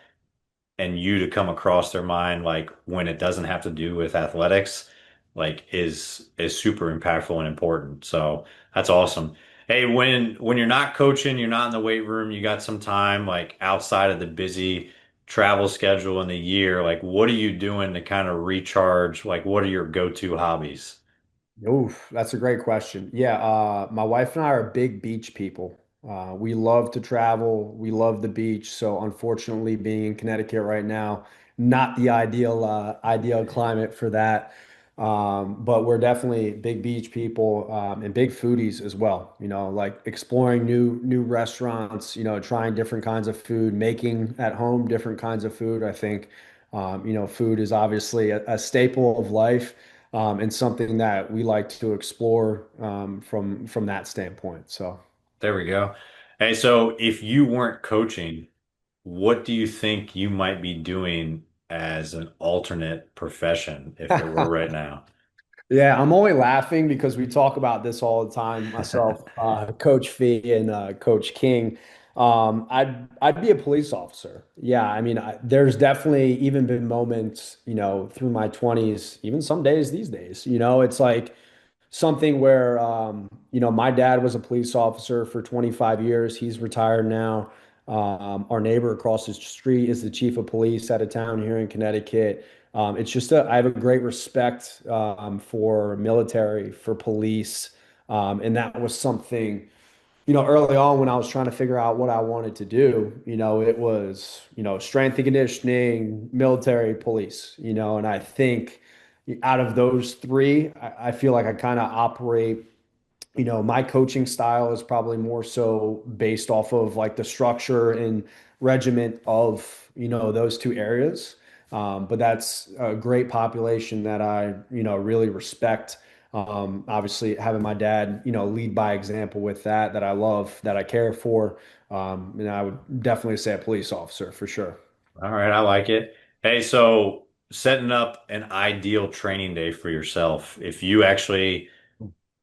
and you to come across their mind like when it doesn't have to do with athletics like is super impactful and important. So that's awesome. Hey, when you're not coaching, you're not in the weight room, you got some time like outside of the busy travel schedule in the year, like what are you doing to kind of recharge? Like what are your go-to hobbies? Oof, that's a great question. Yeah, my wife and I are big beach people. We love to travel. We love the beach. So unfortunately, being in Connecticut right now, not the ideal climate for that. But we're definitely big beach people, and big foodies as well. Like exploring new restaurants. Trying different kinds of food, making at home different kinds of food. I think, food is obviously a staple of life, and something that we like to explore, from that standpoint. So, There we go. Hey, so if you weren't coaching, what do you think you might be doing as an alternate profession if it were right now? yeah, I'm only laughing because we talk about this all the time. Myself, Coach Fee, and Coach King. I'd be a police officer. Yeah, I mean, there's definitely even been moments, through my 20s, even some days these days. It's like something where, my dad was a police officer for 25 years. He's retired now. Our neighbor across the street is the chief of police out of town here in Connecticut. It's just I have a great respect, for military, for police. And that was something, early on when I was trying to figure out what I wanted to do. It was, strength and conditioning, military, police, and I think out of those three, I feel like I kind of operate, my coaching style is probably more so based off of like the structure and regiment of, those two areas. But that's a great population that I, really respect. Obviously, having my dad, lead by example with that I love, that I care for. And I would definitely say a police officer for sure. All right, I like it. Hey, so setting up an ideal training day for yourself. If you actually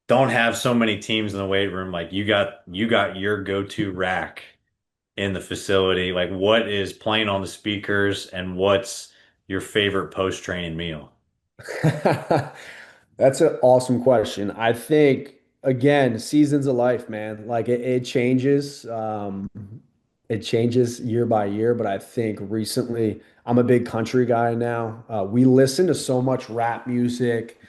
don't have so many teams in the weight room, like you got your go-to rack in the facility, like what is playing on the speakers and what's your favorite post-training meal? That's an awesome question. I think, again, seasons of life, man. Like it changes. It changes year by year, but I think recently I'm a big country guy now. We listen to so much rap music,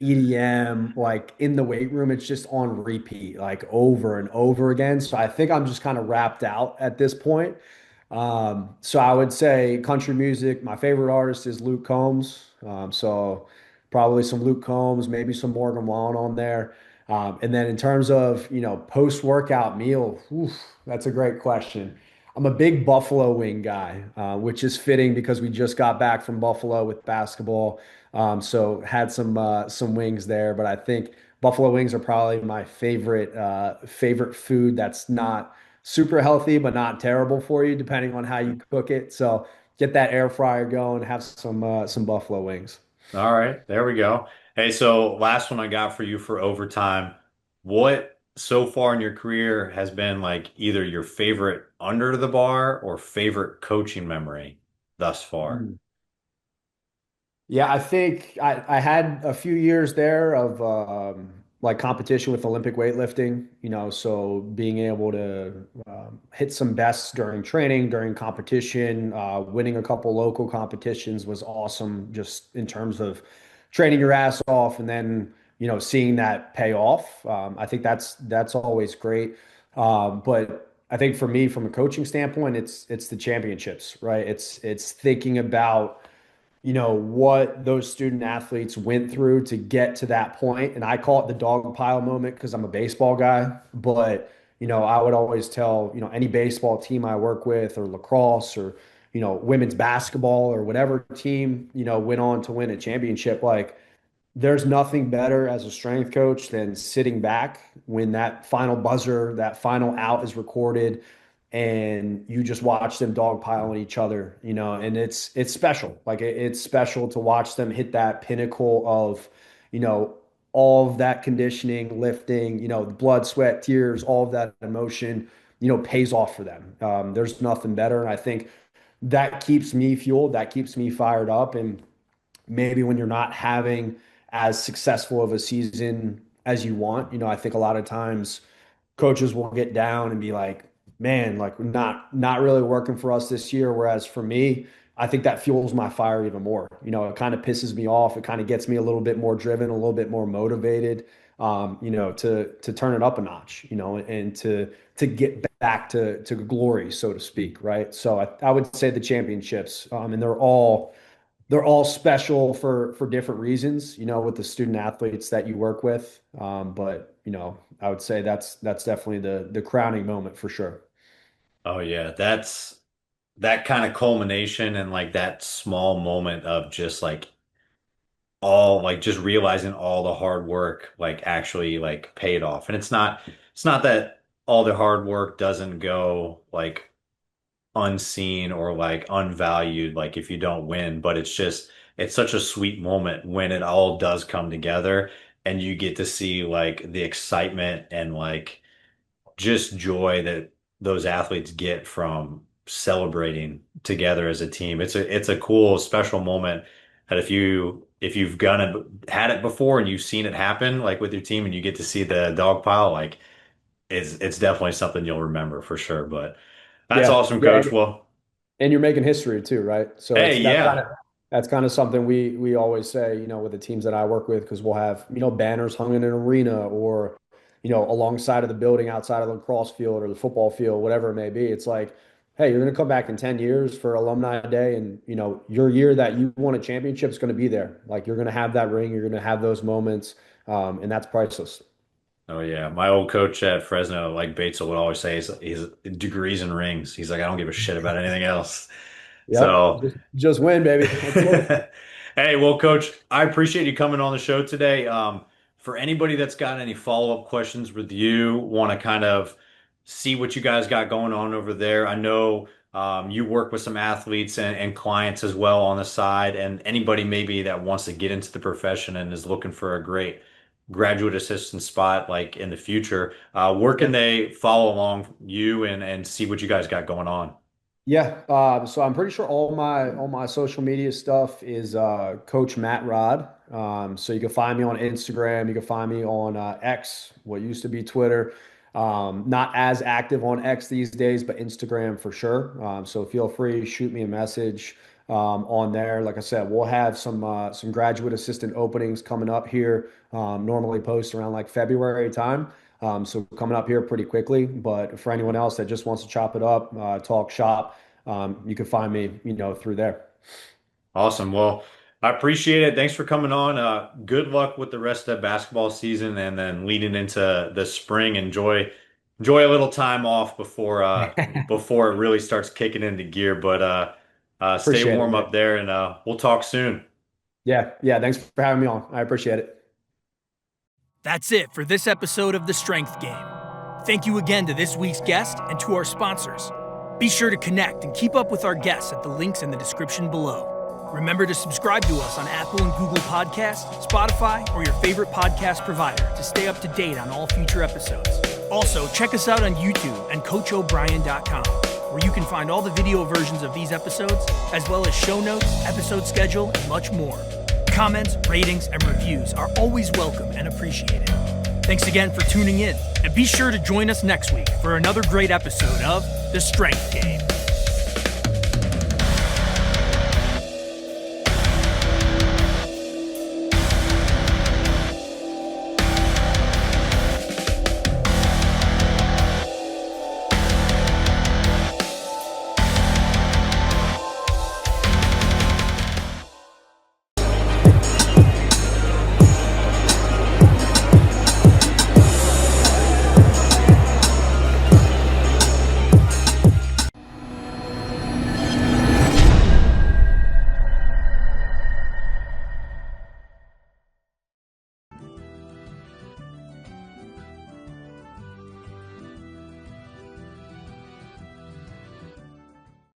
EDM, like in the weight room, it's just on repeat, like over and over again. So I think I'm just kind of wrapped out at this point. So I would say country music. My favorite artist is Luke Combs. So probably some Luke Combs, maybe some Morgan Wallen on there. And then in terms of, post-workout meal, oof, that's a great question. I'm a big buffalo wing guy, which is fitting because we just got back from Buffalo with basketball. So had some wings there, but I think buffalo wings are probably my favorite food that's not super healthy, but not terrible for you, depending on how you cook it. So get that air fryer going, have some buffalo wings. All right, there we go. Hey, so last one I got for you for overtime. What so far in your career has been like either your favorite under the bar or favorite coaching memory thus far? Yeah, I think I had a few years there of, like competition with Olympic weightlifting, so being able to, hit some bests during training, during competition, winning a couple local competitions was awesome just in terms of training your ass off and then, seeing that pay off. I think that's always great. But I think for me, from a coaching standpoint, it's the championships, right? It's thinking about, what those student athletes went through to get to that point. And I call it the dog pile moment because I'm a baseball guy. But, I would always tell, any baseball team I work with, or lacrosse, or, women's basketball, or whatever team, went on to win a championship. Like, there's nothing better as a strength coach than sitting back when that final buzzer, that final out is recorded, and you just watch them dogpile on each other, and it's special. Like it's special to watch them hit that pinnacle of, you know, all of that conditioning, lifting, blood, sweat, tears, all of that emotion, pays off for them. There's nothing better. And I think that keeps me fueled, that keeps me fired up. And maybe when you're not having as successful of a season as you want, I think a lot of times coaches will get down and be like, man, like not really working for us this year. Whereas for me, I think that fuels my fire even more. It kind of pisses me off. It kind of gets me a little bit more driven, a little bit more motivated, to turn it up a notch, and to get back to glory, so to speak, right? So I would say the championships, and they're all special for different reasons, with the student athletes that you work with. But I would say that's definitely the crowning moment for sure. Oh yeah, that's that kind of culmination and like that small moment of just like all like just realizing all the hard work like actually like paid off. And it's not that all the hard work doesn't go like unseen or like unvalued like if you don't win, but it's such a sweet moment when it all does come together and you get to see like the excitement and like just joy that those athletes get from celebrating together as a team. It's a cool, special moment that if you've had it before and you've seen it happen like with your team and you get to see the dog pile, like it's definitely something you'll remember for sure. But that's Yeah, awesome, yeah, Coach. Well, and you're making history too, right? So hey, yeah. that's kind of something we always say, with the teams that I work with, because we'll have, banners hung in an arena or, alongside of the building outside of the lacrosse field or the football field, whatever it may be. It's like, hey, you're going to come back in 10 years for Alumni Day, and your year that you won a championship is going to be there. Like you're going to have that ring, you're going to have those moments, and that's priceless. Oh yeah, my old coach at Fresno, like Batesel would always say, he's degrees and rings. He's like, I don't give a shit about anything else. Yep, So, just win, baby. Let's get it. hey, well, Coach, I appreciate you coming on the show today. For anybody that's got any follow-up questions with you, want to kind of see what you guys got going on over there. I know you work with some athletes and clients as well on the side, and anybody maybe that wants to get into the profession and is looking for a great graduate assistant spot like in the future, where can they follow along you and see what you guys got going on? Yeah, so I'm pretty sure all my social media stuff is Coach Matt Rod. So you can find me on Instagram, you can find me on X, what used to be Twitter. Not as active on X these days, but Instagram for sure. So feel free, shoot me a message on there. Like I said, we'll have some graduate assistant openings coming up here. Normally post around like February time. So coming up here pretty quickly, but for anyone else that just wants to chop it up, talk shop, you can find me, through there. Awesome. Well, I appreciate it. Thanks for coming on. Good luck with the rest of the basketball season and then leading into the spring. Enjoy a little time off before it really starts kicking into gear. But stay Appreciate it, warm man. up there and we'll talk soon. Yeah, yeah. Thanks for having me on. I appreciate it. That's it for this episode of The Strength Game. Thank you again to this week's guest and to our sponsors. Be sure to connect and keep up with our guests at the links in the description below. Remember to subscribe to us on Apple and Google Podcasts, Spotify, or your favorite podcast provider to stay up to date on all future episodes. Also, check us out on YouTube and CoachO'Brien.com, where you can find all the video versions of these episodes, as well as show notes, episode schedule, and much more. Comments, ratings, and reviews are always welcome and appreciated. Thanks again for tuning in, and be sure to join us next week for another great episode of The Strength Game.